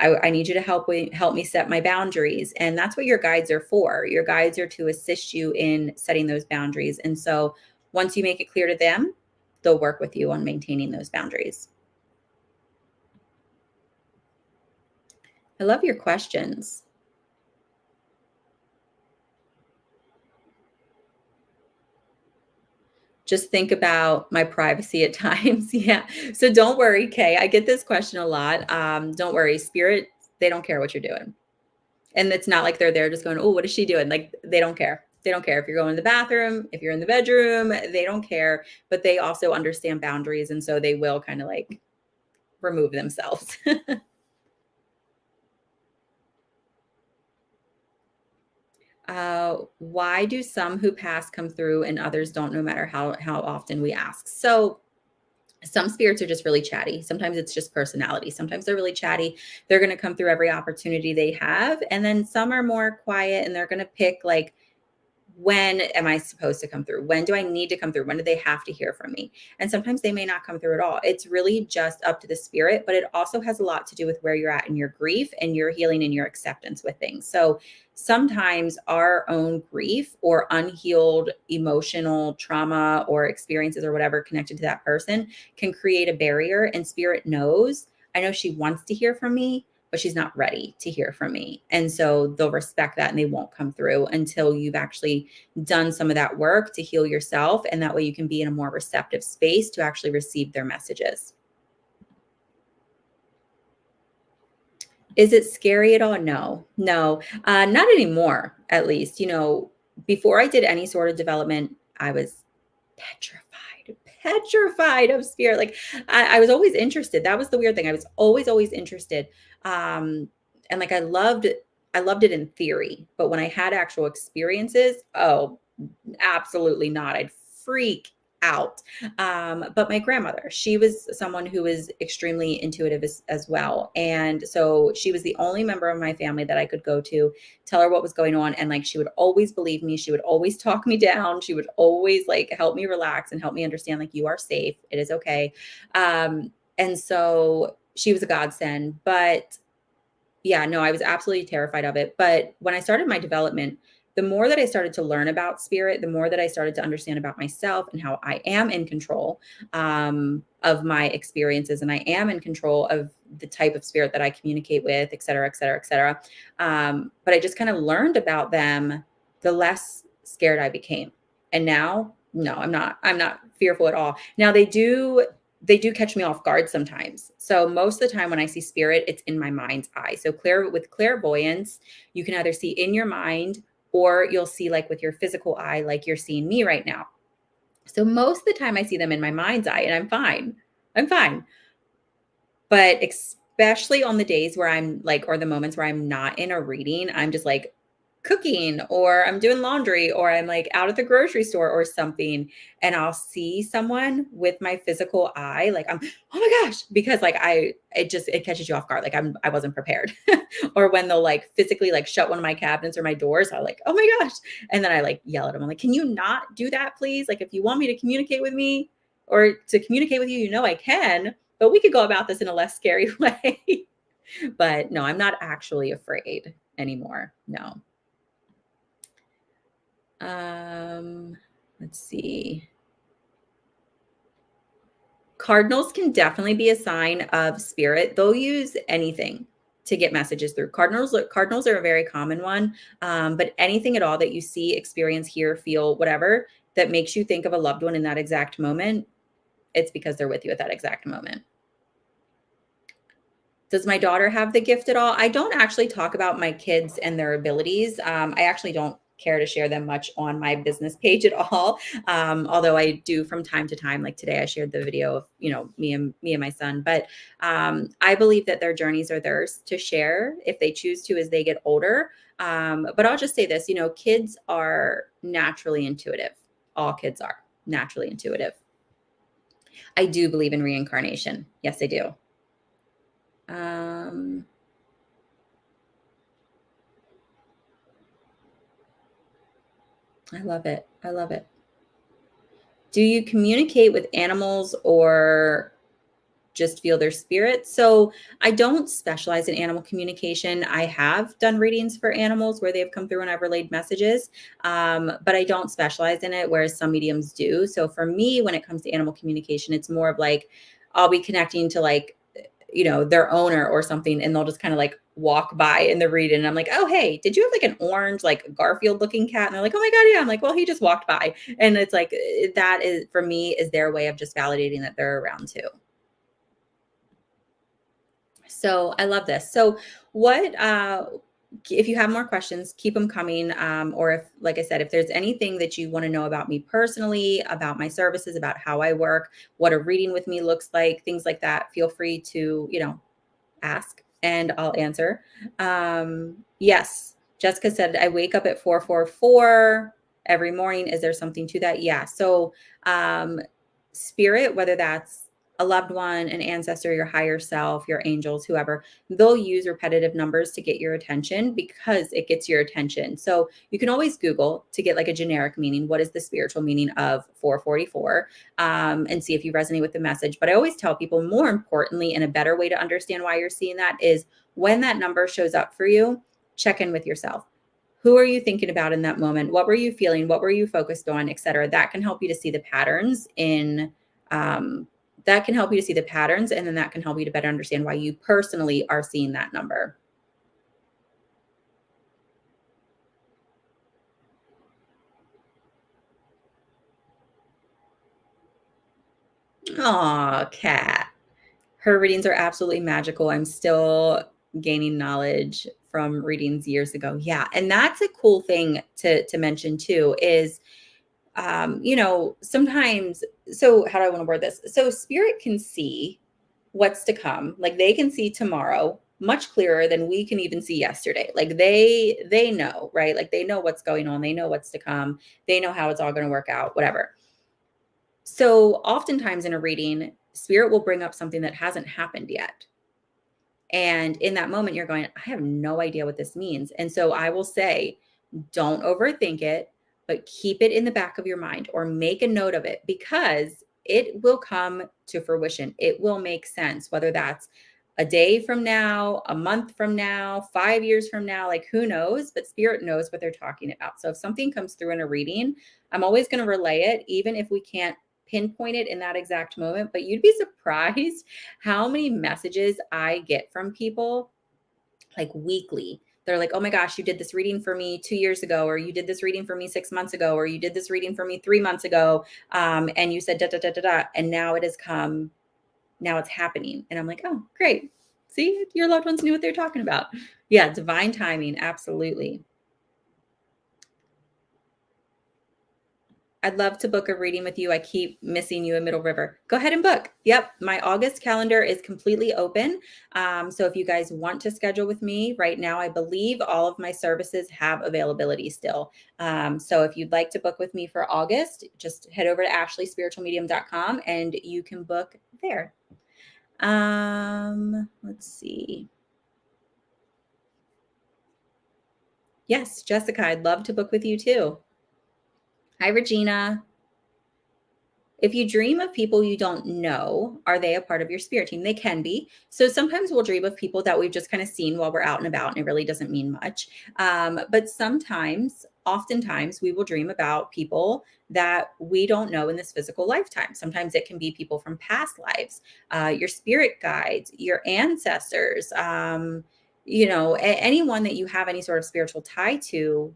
I need you to help me set my boundaries. And that's what your guides are for. Your guides are to assist you in setting those boundaries. And so once you make it clear to them, they'll work with you on maintaining those boundaries. I love your questions. Just think about my privacy at times. Yeah. So don't worry, Kay. I get this question a lot. Don't worry, spirit, they don't care what you're doing. And it's not like they're there just going, oh, what is she doing? Like they don't care. They don't care if you're going to the bathroom, if you're in the bedroom, they don't care, but they also understand boundaries. And so they will kind of like remove themselves. Why do some who pass come through and others don't, no matter how often we ask? So some spirits are just really chatty. Sometimes it's just personality. Sometimes they're really chatty. They're going to come through every opportunity they have. And then some are more quiet and they're going to pick like, when am I supposed to come through? When do I need to come through? When do they have to hear from me? And sometimes they may not come through at all. It's really just up to the spirit, but it also has a lot to do with where you're at in your grief and your healing and your acceptance with things. So sometimes our own grief or unhealed emotional trauma or experiences or whatever connected to that person can create a barrier, and spirit knows, I know she wants to hear from me, but she's not ready to hear from me. And so they'll respect that and they won't come through until you've actually done some of that work to heal yourself. And that way you can be in a more receptive space to actually receive their messages. Is it scary at all? No, no, not anymore, at least. Before I did any sort of development, I was petrified of spirit. Like I was always interested. That was the weird thing. I was always interested. And like I loved it in theory, but when I had actual experiences, oh, absolutely not. I'd freak out. But my grandmother, she was someone who was extremely intuitive as well. And so she was the only member of my family that I could go to, tell her what was going on. And like, she would always believe me. She would always talk me down. She would always like help me relax and help me understand, like, you are safe. It is okay. And so she was a godsend, but yeah, no, I was absolutely terrified of it. But when I started my development, the more that I started to learn about spirit, the more that I started to understand about myself and how I am in control of my experiences, and I am in control of the type of spirit that I communicate with, et cetera, et cetera, et cetera. But I just kind of learned about them, the less scared I became. And now, no, I'm not fearful at all. Now they do catch me off guard sometimes. So most of the time when I see spirit, it's in my mind's eye. So with clairvoyance, you can either see in your mind or you'll see like with your physical eye, like you're seeing me right now. So most of the time I see them in my mind's eye and I'm fine. I'm fine. But especially on the days where I'm like, or the moments where I'm not in a reading, I'm just like cooking or I'm doing laundry or I'm like out at the grocery store or something. And I'll see someone with my physical eye, like oh my gosh, because like it catches you off guard. Like I wasn't prepared. Or when they'll like physically like shut one of my cabinets or my doors, I'm like, oh my gosh. And then I like yell at them. I'm like, can you not do that, please? Like, if you want me to communicate with me or to communicate with you, I can, but we could go about this in a less scary way. But no, I'm not actually afraid anymore. No. Let's see. Cardinals can definitely be a sign of spirit. They'll use anything to get messages through. Cardinals are a very common one. But anything at all that you see, experience, hear, feel, whatever, that makes you think of a loved one in that exact moment, it's because they're with you at that exact moment. Does my daughter have the gift at all? I don't actually talk about my kids and their abilities. I actually don't care to share them much on my business page at all. Although I do from time to time, like today I shared the video of, me and my son, but I believe that their journeys are theirs to share if they choose to as they get older. But I'll just say this, kids are naturally intuitive. All kids are naturally intuitive. I do believe in reincarnation. Yes, I do. Um, I love it. I love it. Do you communicate with animals or just feel their spirit? So I don't specialize in animal communication. I have done readings for animals where they've come through and I've relayed messages, but I don't specialize in it, whereas some mediums do. So for me, when it comes to animal communication, it's more of like I'll be connecting to like their owner or something, and they'll just kind of like walk by in the read. And I'm like, oh, hey, did you have like an orange, like Garfield looking cat? And they're like, oh my God, yeah. I'm like, well, he just walked by. And it's like, that is for me is their way of just validating that they're around too. So I love this. So if you have more questions, keep them coming. Or if, like I said, if there's anything that you want to know about me personally, about my services, about how I work, what a reading with me looks like, things like that, feel free to, ask and I'll answer. Yes. Jessica said, I wake up at 444 every morning. Is there something to that? Yeah. So, spirit, whether that's a loved one, an ancestor, your higher self, your angels, whoever, they'll use repetitive numbers to get your attention because it gets your attention. So you can always Google to get like a generic meaning. What is the spiritual meaning of 444? And see if you resonate with the message. But I always tell people, more importantly, and a better way to understand why you're seeing that is when that number shows up for you, check in with yourself. Who are you thinking about in that moment? What were you feeling? What were you focused on, et cetera? That can help you to see the patterns that can help you to see the patterns, and then that can help you to better understand why you personally are seeing that number. Aw, Kat. Her readings are absolutely magical. I'm still gaining knowledge from readings years ago. Yeah. And that's a cool thing to mention too, is sometimes, so how do I want to word this? So spirit can see what's to come. Like they can see tomorrow much clearer than we can even see yesterday. Like they know, right? Like they know what's going on. They know what's to come. They know how it's all going to work out, whatever. So oftentimes in a reading, spirit will bring up something that hasn't happened yet. And in that moment, you're going, I have no idea what this means. And so I will say, don't overthink it, but keep it in the back of your mind or make a note of it because it will come to fruition. It will make sense, whether that's a day from now, a month from now, 5 years from now, like who knows, but spirit knows what they're talking about. So if something comes through in a reading, I'm always going to relay it, even if we can't pinpoint it in that exact moment, but you'd be surprised how many messages I get from people like weekly. They're like, oh my gosh, you did this reading for me 2 years ago, or you did this reading for me 6 months ago, or you did this reading for me 3 months ago. And you said da, da, da, da, da. And now it has come, now it's happening. And I'm like, oh, great. See, your loved ones knew what they're talking about. Yeah, divine timing. Absolutely. I'd love to book a reading with you. I keep missing you in Middle River. Go ahead and book. Yep. My August calendar is completely open. So if you guys want to schedule with me right now, I believe all of my services have availability still. So if you'd like to book with me for August, just head over to ashleyspiritualmedium.com and you can book there. Let's see. Yes, Jessica, I'd love to book with you too. Hi, Regina. If you dream of people you don't know, are they a part of your spirit team? They can be. So sometimes we'll dream of people that we've just kind of seen while we're out and about, and it really doesn't mean much. But sometimes, oftentimes, we will dream about people that we don't know in this physical lifetime. Sometimes it can be people from past lives, your spirit guides, your ancestors, anyone that you have any sort of spiritual tie to.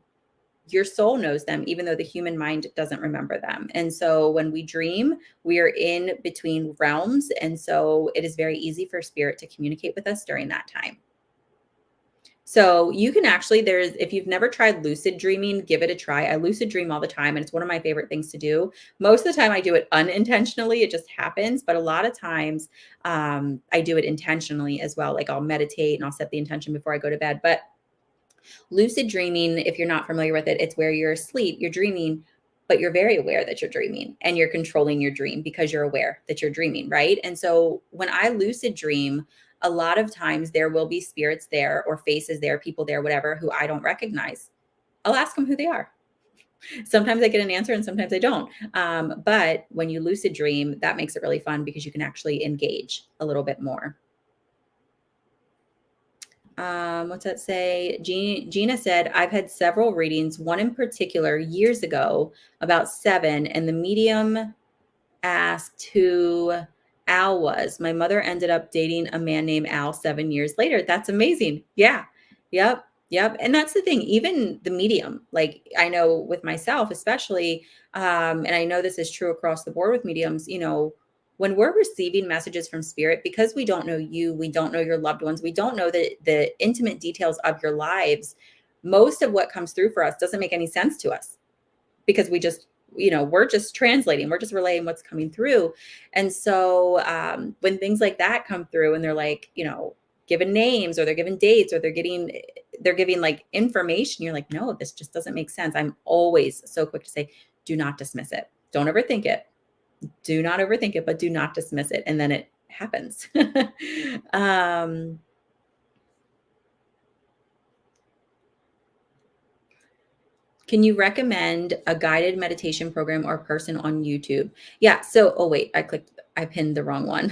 Your soul knows them, even though the human mind doesn't remember them. And so when we dream, we are in between realms. And so it is very easy for spirit to communicate with us during that time. So you can actually, if you've never tried lucid dreaming, give it a try. I lucid dream all the time, and it's one of my favorite things to do. Most of the time I do it unintentionally. It just happens. But a lot of times I do it intentionally as well. Like I'll meditate and I'll set the intention before I go to bed. But lucid dreaming, if you're not familiar with it, it's where you're asleep, you're dreaming, but you're very aware that you're dreaming and you're controlling your dream because you're aware that you're dreaming, right? And so when I lucid dream, a lot of times there will be spirits there or faces there, people there, whatever, who I don't recognize. I'll ask them who they are. Sometimes I get an answer and sometimes I don't. But when you lucid dream, that makes it really fun because you can actually engage a little bit more. What's that say? Gina said, I've had several readings, one in particular years ago, about 7, and the medium asked who Al was. My mother ended up dating a man named Al 7 years later. That's amazing. Yeah. Yep. Yep. And that's the thing, even the medium, like I know with myself, especially, and I know this is true across the board with mediums, when we're receiving messages from spirit, because we don't know you, we don't know your loved ones, we don't know the intimate details of your lives, most of what comes through for us doesn't make any sense to us because we're just translating, we're just relaying what's coming through. And so when things like that come through and they're like, given names or they're given dates or they're getting they're giving like information. You're like, no, this just doesn't make sense. I'm always so quick to say, do not dismiss it. Don't overthink it. Do not overthink it, but do not dismiss it. And then it happens. um, Can you recommend a guided meditation program or person on YouTube? Yeah. So, oh wait, I pinned the wrong one.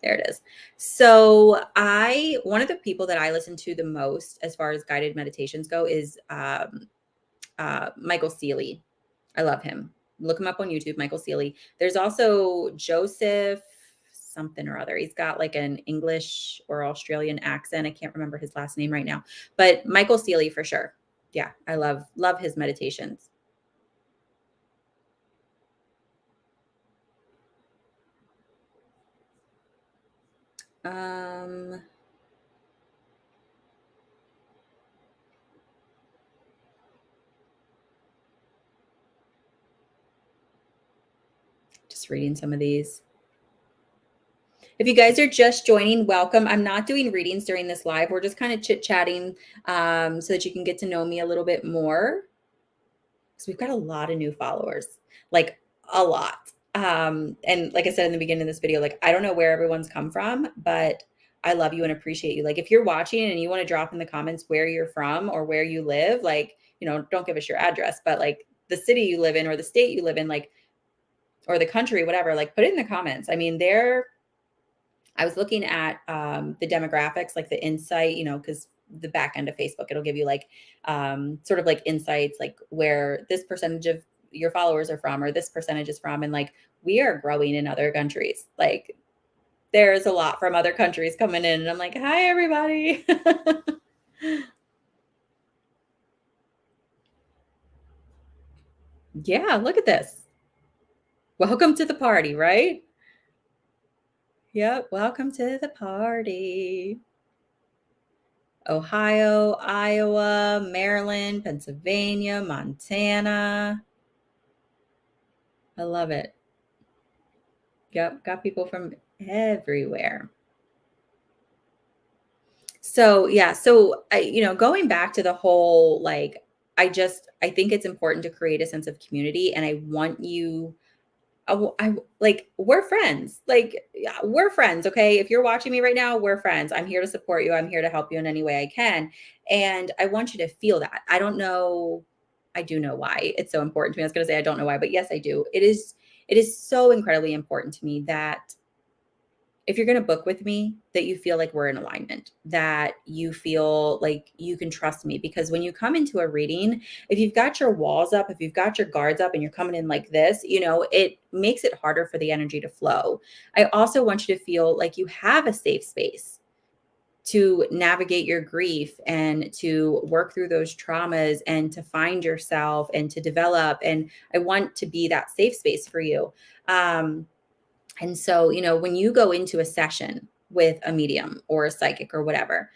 There it is. So one of the people that I listen to the most as far as guided meditations go is Michael Seeley. I love him. Look him up on YouTube, Michael Seeley. There's also Joseph something or other. He's got like an English or Australian accent. I can't remember his last name right now, but Michael Seeley for sure. Yeah, I love his meditations. Um, just reading some of these. If you guys are just joining, welcome. I'm not doing readings during this live. We're just kind of chit-chatting so that you can get to know me a little bit more. So we've got a lot of new followers, like a lot. And like I said in the beginning of this video, like I don't know where everyone's come from, but I love you and appreciate you. Like if you're watching and you want to drop in the comments where you're from or where you live, like, don't give us your address, but like the city you live in or the state you live in, like, or the country, whatever, like put it in the comments. I mean, I was looking at the demographics, like the insight, because the back end of Facebook, it'll give you like sort of like insights, like where this percentage of your followers are from, or this percentage is from. And like, we are growing in other countries. Like there's a lot from other countries coming in. And I'm like, hi, everybody. Yeah, look at this. Welcome to the party, right? Yep. Welcome to the party. Ohio, Iowa, Maryland, Pennsylvania, Montana. I love it. Yep, got people from everywhere. So, yeah, going back to the whole like I think it's important to create a sense of community, and I want you like we're friends. Like yeah, we're friends, okay? If you're watching me right now, we're friends. I'm here to support you. I'm here to help you in any way I can. And I want you to feel that. I don't know I do know why it's so important to me. I was going to say I don't know why, but yes, I do. It is so incredibly important to me that if you're going to book with me, that you feel like we're in alignment, that you feel like you can trust me. Because when you come into a reading, if you've got your walls up, if you've got your guards up and you're coming in like this, it makes it harder for the energy to flow. I also want you to feel like you have a safe space to navigate your grief and to work through those traumas and to find yourself and to develop. And I want to be that safe space for you. And so, when you go into a session with a medium or a psychic or whatever,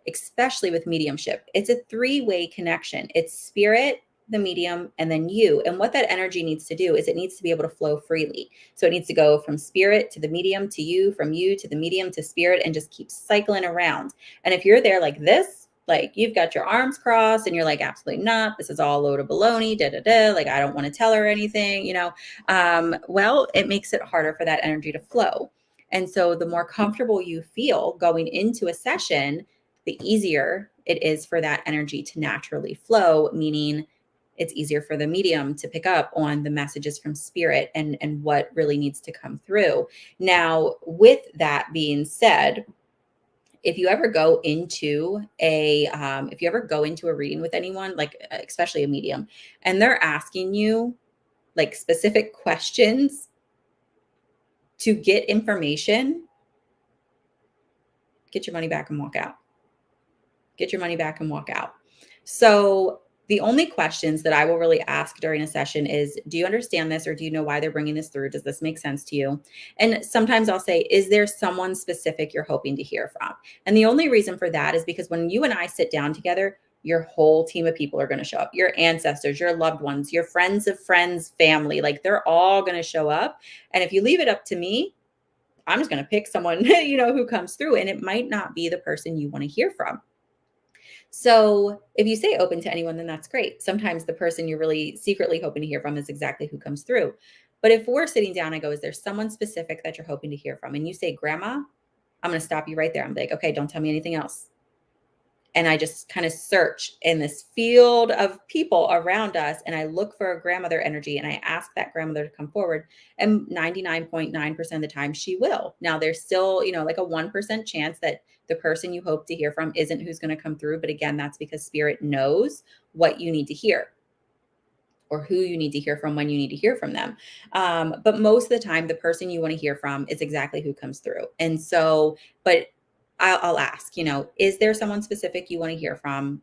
especially with mediumship, it's a three-way connection. It's spirit, the medium, and then you. And what that energy needs to do is it needs to be able to flow freely. So it needs to go from spirit to the medium to you, from you to the medium to spirit, and just keep cycling around. And if you're there like this, like you've got your arms crossed and you're like, absolutely not, this is all a load of baloney, like I don't want to tell her anything, well, it makes it harder for that energy to flow. And so the more comfortable you feel going into a session, the easier it is for that energy to naturally flow, meaning it's easier for the medium to pick up on the messages from spirit and what really needs to come through. Now, with that being said, if you ever go into a reading with anyone, like especially a medium, and they're asking you like specific questions to get information, get your money back and walk out. Get your money back and walk out. So the only questions that I will really ask during a session is, do you understand this, or do you know why they're bringing this through? Does this make sense to you? And sometimes I'll say, is there someone specific you're hoping to hear from? And the only reason for that is because when you and I sit down together, your whole team of people are going to show up. Your ancestors, your loved ones, your friends of friends, family, like they're all going to show up. And if you leave it up to me, I'm just going to pick someone, who comes through, and it might not be the person you want to hear from. So if you say open to anyone, then that's great. Sometimes the person you're really secretly hoping to hear from is exactly who comes through. But if we're sitting down, I go, is there someone specific that you're hoping to hear from? And you say grandma, I'm going to stop you right there. I'm like, okay, don't tell me anything else. And I just kind of search in this field of people around us, and I look for a grandmother energy, and I ask that grandmother to come forward. And 99.9% of the time she will. Now there's still, like a 1% chance that the person you hope to hear from isn't who's going to come through. But again, that's because spirit knows what you need to hear, or who you need to hear from when you need to hear from them. But most of the time, the person you want to hear from is exactly who comes through. And so, but I'll ask, is there someone specific you want to hear from?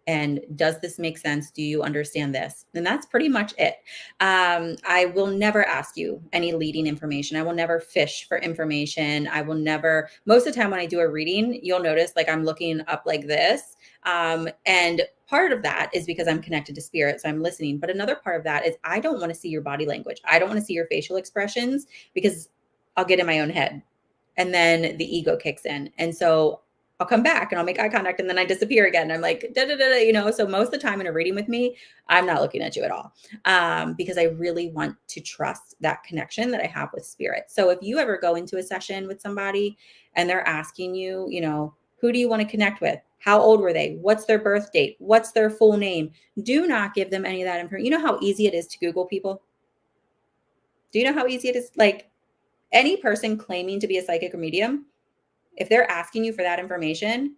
And does this make sense? Do you understand this? And that's pretty much it. I will never ask you any leading information. I will never fish for information. I will never, most of the time when I do a reading, you'll notice like I'm looking up like this. And part of that is because I'm connected to spirit. So I'm listening. But another part of that is I don't want to see your body language. I don't want to see your facial expressions because I'll get in my own head. And then the ego kicks in. And so I'll come back and I'll make eye contact and then I disappear again. I'm like, da, da, da, da, so most of the time in a reading with me, I'm not looking at you at all because I really want to trust that connection that I have with spirit. So if you ever go into a session with somebody and they're asking you, who do you want to connect with? How old were they? What's their birth date? What's their full name? Do not give them any of that information. You know how easy it is to Google people? Do you know how easy it is? Like any person claiming to be a psychic or medium, if they're asking you for that information,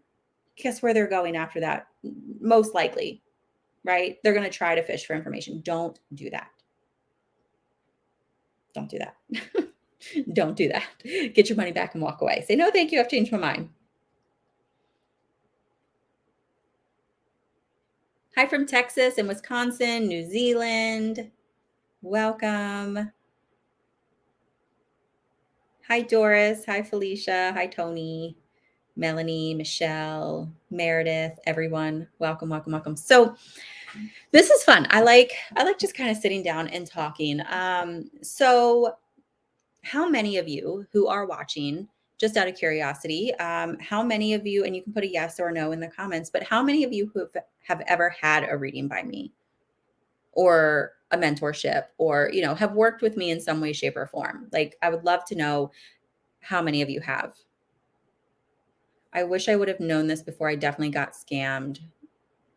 guess where they're going after that? Most likely, right? They're going to try to fish for information. Don't do that. Don't do that. Don't do that. Get your money back and walk away. Say, no, thank you. I've changed my mind. Hi from Texas and Wisconsin, New Zealand. Welcome. Hi, Doris. Hi, Felicia. Hi, Tony. Melanie, Michelle, Meredith, everyone. Welcome, welcome, welcome. So this is fun. I like just kind of sitting down and talking. So how many of you who are watching, just out of curiosity, how many of you, and you can put a yes or no in the comments, but how many of you who have ever had a reading by me or a mentorship or, have worked with me in some way, shape, or form? Like, I would love to know how many of you have. I wish I would have known this before. I definitely got scammed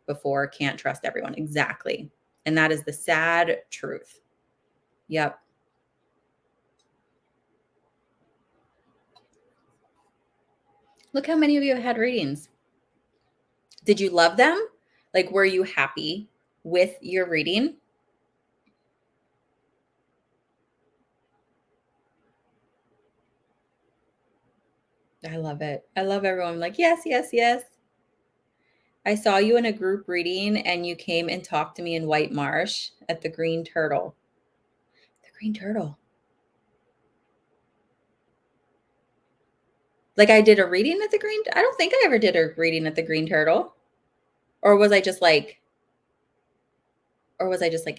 before. Can't trust everyone. Exactly. And that is the sad truth. Yep. Look how many of you have had readings. Did you love them? Like, were you happy with your reading? I love it. I love everyone. Like, yes, yes, yes. I saw you in a group reading and you came and talked to me in White Marsh at the Green Turtle. The Green Turtle. Like I did a reading at the Green. I don't think I ever did a reading at the Green Turtle. Or was I just like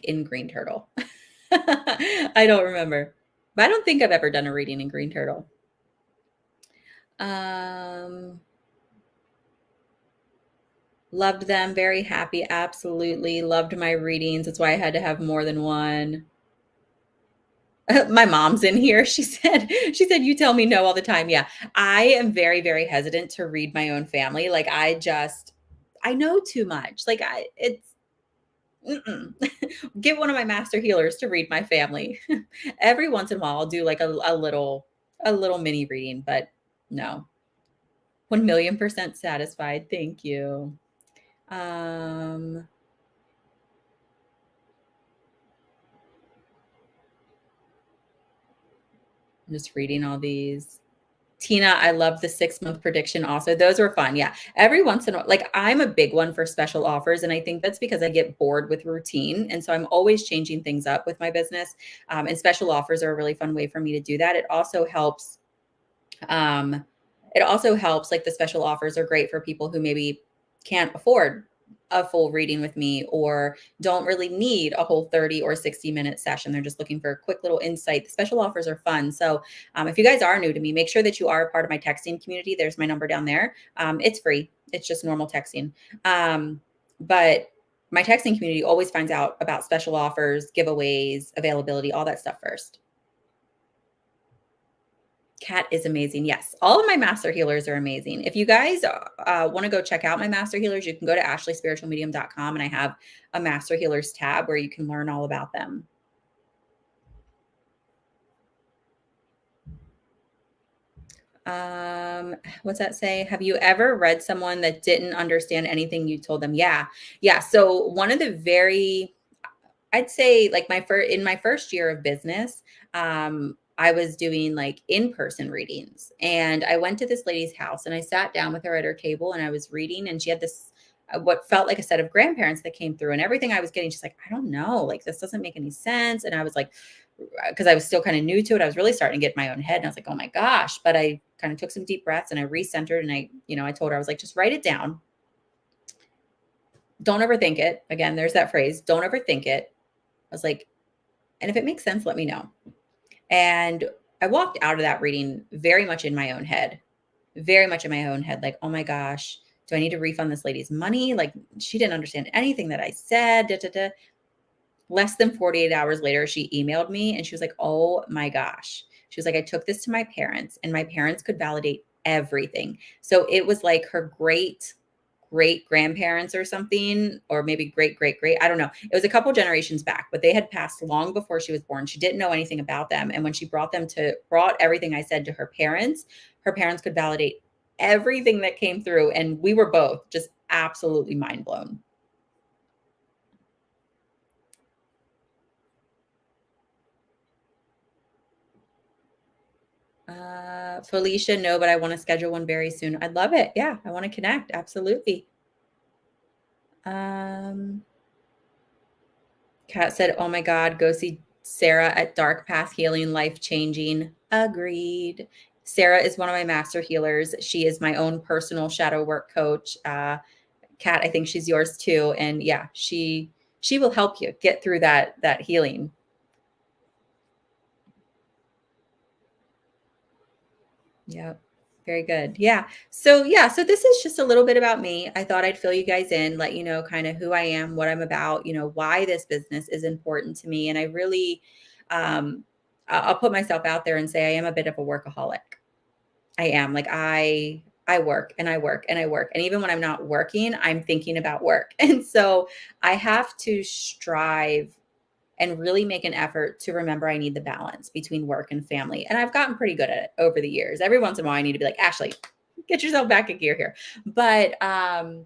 in Green Turtle? I don't remember. But I don't think I've ever done a reading in Green Turtle. Loved them, very happy, absolutely. Loved my readings. That's why I had to have more than one. My mom's in here. She said, you tell me no all the time. Yeah. I am very, very hesitant to read my own family. Like I know too much. Like get one of my master healers to read my family. Every once in a while I'll do like a little mini reading, but no. 1,000,000% satisfied. Thank you. I'm just reading all these. Tina, I love the 6-month prediction also. Those were fun. Yeah. Every once in a while, like I'm a big one for special offers. And I think that's because I get bored with routine. And so I'm always changing things up with my business. And special offers are a really fun way for me to do that. It also helps. Like the special offers are great for people who maybe can't afford a full reading with me or don't really need a whole 30 or 60-minute session. They're just looking for a quick little insight. The special offers are fun. So if you guys are new to me, make sure that you are a part of my texting community. There's my number down there. It's free. It's just normal texting. But my texting community always finds out about special offers, giveaways, availability, all that stuff first. Kat is amazing. Yes. All of my master healers are amazing. If you guys want to go check out my master healers, you can go to ashleyspiritualmedium.com and I have a master healers tab where you can learn all about them. What's that say? Have you ever read someone that didn't understand anything you told them? Yeah. Yeah. So one of the I'd say like in my first year of business, I was doing like in-person readings and I went to this lady's house and I sat down with her at her table and I was reading and she had this what felt like a set of grandparents that came through and everything I was getting, she's like, I don't know, like this doesn't make any sense. And I was like, because I was still kind of new to it, I was really starting to get in my own head and I was like, oh my gosh. But I kind of took some deep breaths and I recentered and I told her, I was like, just write it down. Don't overthink it. Again, there's that phrase, don't overthink it. I was like, and if it makes sense, let me know. And I walked out of that reading very much in my own head, very much in my own head. Like, oh my gosh, do I need to refund this lady's money? Like she didn't understand anything that I said. Da, da, da. Less than 48 hours later, she emailed me and she was like, oh my gosh. She was like, I took this to my parents and my parents could validate everything. So it was like her great grandparents or something, or maybe great, I don't know. It was a couple generations back, but they had passed long before she was born. She didn't know anything about them. And when she brought everything I said to her parents could validate everything that came through. And we were both just absolutely mind blown. Felicia, no, but I want to schedule one very soon. I'd love it. Yeah, I want to connect. Absolutely. Kat said, oh my God, go see Sarah at Dark Path Healing, life changing. Agreed. Sarah is one of my master healers. She is my own personal shadow work coach. Kat, I think she's yours too. And yeah, she will help you get through that healing. Yep. Very good. Yeah. So this is just a little bit about me. I thought I'd fill you guys in, let you know kind of who I am, what I'm about, why this business is important to me. And I really I'll put myself out there and say I am a bit of a workaholic. I am. Like I work and I work and I work. And even when I'm not working, I'm thinking about work. And so I have to strive and really make an effort to remember I need the balance between work and family. And I've gotten pretty good at it over the years. Every once in a while, I need to be like, Ashley, get yourself back in gear here. But I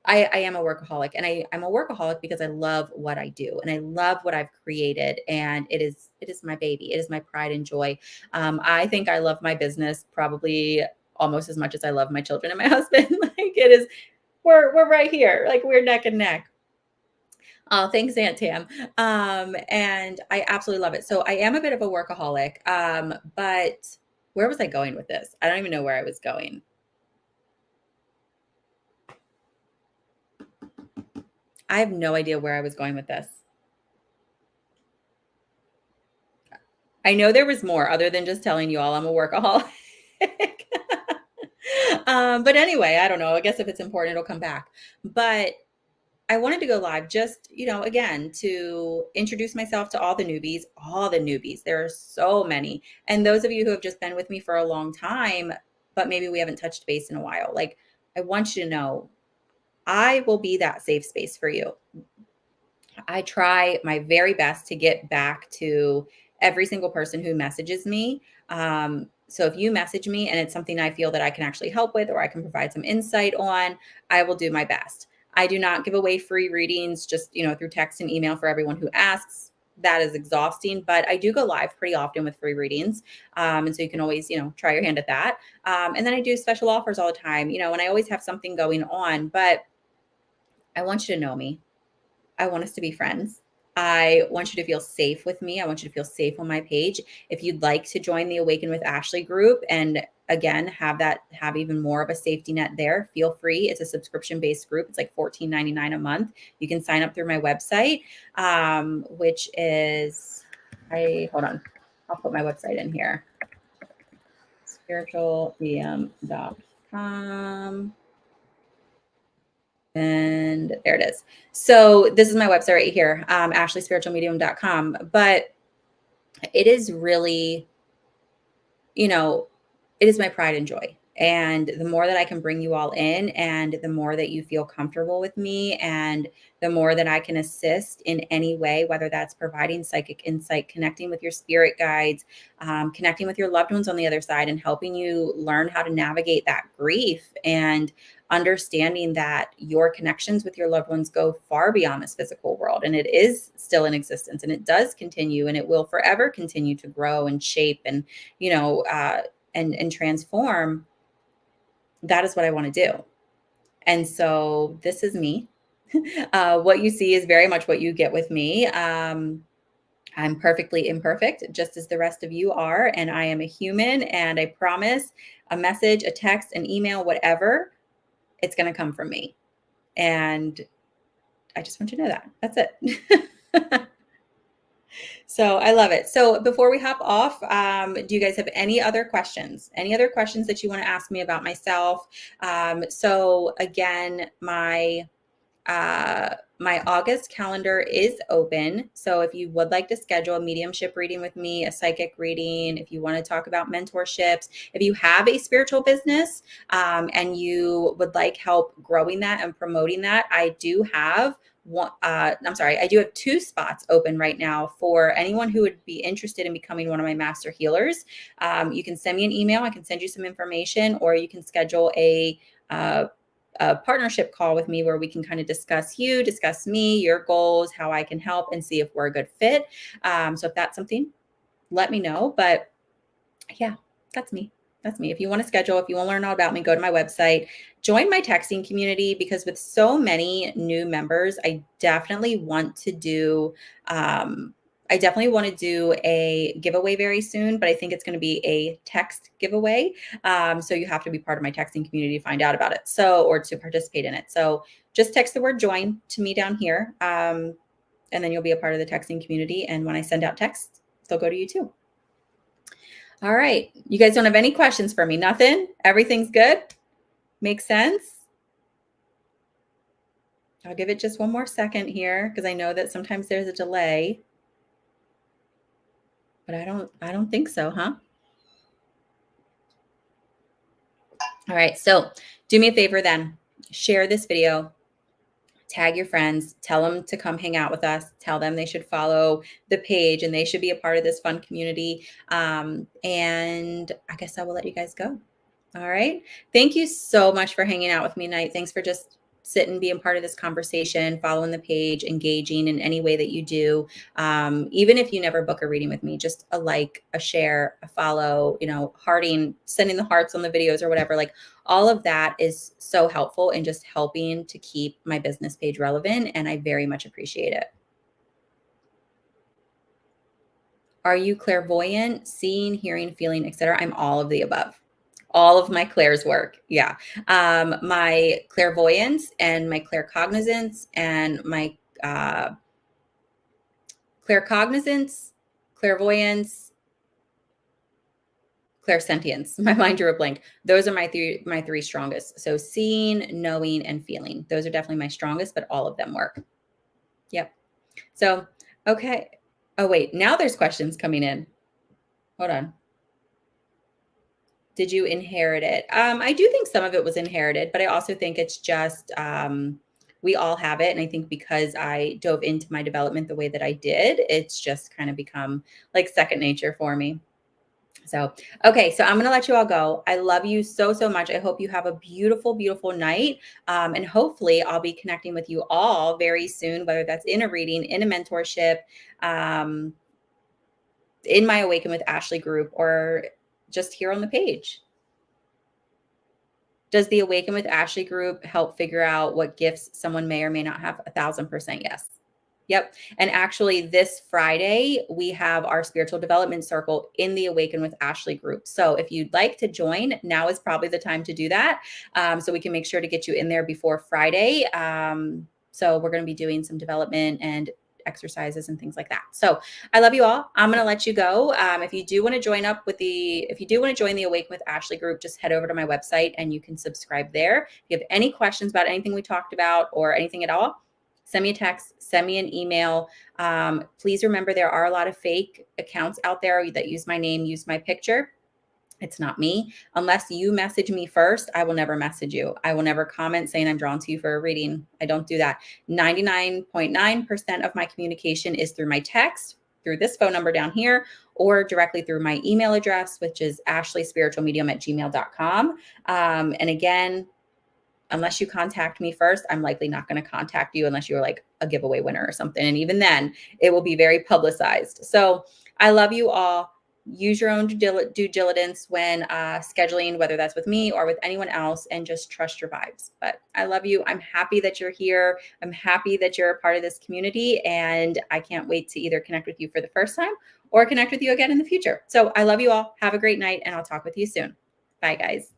am a workaholic, and I'm a workaholic because I love what I do and I love what I've created. And it is my baby. It is my pride and joy. I think I love my business probably almost as much as I love my children and my husband. Like it is, we're right here. Like we're neck and neck. Oh, thanks, Aunt Tam. And I absolutely love it. So I am a bit of a workaholic. But where was I going with this? I don't even know where I was going. I have no idea where I was going with this. I know there was more other than just telling you all I'm a workaholic. But anyway, I don't know. I guess if it's important, it'll come back. But I wanted to go live just, again, to introduce myself to all the newbies. There are so many. And those of you who have just been with me for a long time, but maybe we haven't touched base in a while, like I want you to know, I will be that safe space for you. I try my very best to get back to every single person who messages me. So if you message me and it's something I feel that I can actually help with or I can provide some insight on, I will do my best. I do not give away free readings just, through text and email for everyone who asks. That is exhausting, but I do go live pretty often with free readings. And so you can always, try your hand at that. And then I do special offers all the time, and I always have something going on, but I want you to know me. I want us to be friends. I want you to feel safe with me. I want you to feel safe on my page. If you'd like to join the Awaken with Ashley group and again, have even more of a safety net there, feel free. It's a subscription-based group. It's like $14.99 a month. You can sign up through my website, which is, hold on, I'll put my website in here, spiritualmedium.com. And there it is. So this is my website right here, ashleyspiritualmedium.com. But it is really, you know, it is my pride and joy. And the more that I can bring you all in, and the more that you feel comfortable with me, and the more that I can assist in any way, whether that's providing psychic insight, connecting with your spirit guides, connecting with your loved ones on the other side, and helping you learn how to navigate that grief, and understanding that your connections with your loved ones go far beyond this physical world. And it is still in existence, and it does continue, and it will forever continue to grow and shape and, and transform. That is what I want to do. And so this is me. What you see is very much what you get with me. I'm perfectly imperfect, just as the rest of you are. And I am a human. And I promise a message, a text, an email, whatever, it's going to come from me. And I just want you to know that. That's it. So I love it. So before we hop off, do you guys have any other questions? Any other questions that you want to ask me about myself? So again, my August calendar is open. So if you would like to schedule a mediumship reading with me, a psychic reading, if you want to talk about mentorships, if you have a spiritual business and you would like help growing that and promoting that, I do have I do have 2 spots open right now for anyone who would be interested in becoming one of my master healers. You can send me an email. I can send you some information, or you can schedule a partnership call with me where we can kind of discuss you, discuss me, your goals, how I can help, and see if we're a good fit. So if that's something, let me know. But yeah, that's me. That's me. If you want to schedule, if you want to learn all about me, go to my website, join my texting community, because with so many new members, I definitely want to do a giveaway very soon, but I think it's going to be a text giveaway. So you have to be part of my texting community to find out about it. Or to participate in it. So just text the word join to me down here. And then you'll be a part of the texting community. And when I send out texts, they'll go to you too. All right. You guys don't have any questions for me? Nothing? Everything's good? Makes sense? I'll give it just one more second here, because I know that sometimes there's a delay. But I don't think so, huh? All right. So do me a favor then. Share this video. Tag your friends, tell them to come hang out with us, tell them they should follow the page and they should be a part of this fun community. And I guess I will let you guys go. All right. Thank you so much for hanging out with me tonight. Thanks for just sitting, being part of this conversation, following the page, engaging in any way that you do. Even if you never book a reading with me, just a like, a share, a follow, hearting, sending the hearts on the videos or whatever, like all of that is so helpful in just helping to keep my business page relevant. And I very much appreciate it. Are you clairvoyant, seeing, hearing, feeling, etc.? I'm all of the above. All of my clairs work. Yeah. My clairvoyance and my claircognizance and my claircognizance, clairvoyance, clairsentience. My mind drew a blank. Those are my three strongest. So seeing, knowing, and feeling. Those are definitely my strongest, but all of them work. Yep. So, okay. Oh, wait. Now there's questions coming in. Hold on. Did you inherit it? I do think some of it was inherited, but I also think it's just we all have it. And I think because I dove into my development the way that I did, it's just kind of become like second nature for me. So, okay. So I'm going to let you all go. I love you so, so much. I hope you have a beautiful, beautiful night. And hopefully I'll be connecting with you all very soon, whether that's in a reading, in a mentorship, in my Awaken with Ashley group, or just here on the page. Does the Awaken with Ashley group help figure out what gifts someone may or may not have? 1,000% yes. Yep. And actually, this Friday, we have our spiritual development circle in the Awaken with Ashley group. So if you'd like to join, now is probably the time to do that. So we can make sure to get you in there before Friday. So we're going to be doing some development and exercises and things like that. So I love you all. I'm going to let you go. If you do want to join up with if you do want to join the Awaken with Ashley group, just head over to my website and you can subscribe there. If you have any questions about anything we talked about or anything at all, send me a text, send me an email. Please remember there are a lot of fake accounts out there that use my name, use my picture. It's not me. Unless you message me first, I will never message you. I will never comment saying I'm drawn to you for a reading. I don't do that. 99.9% of my communication is through my text, through this phone number down here, or directly through my email address, which is ashleyspiritualmedium@gmail.com. And again, unless you contact me first, I'm likely not going to contact you unless you're like a giveaway winner or something. And even then, it will be very publicized. So I love you all. Use your own due diligence when scheduling, whether that's with me or with anyone else, and just trust your vibes. But I love you. I'm happy that you're here. I'm happy that you're a part of this community. And I can't wait to either connect with you for the first time or connect with you again in the future. So I love you all. Have a great night, and I'll talk with you soon. Bye, guys.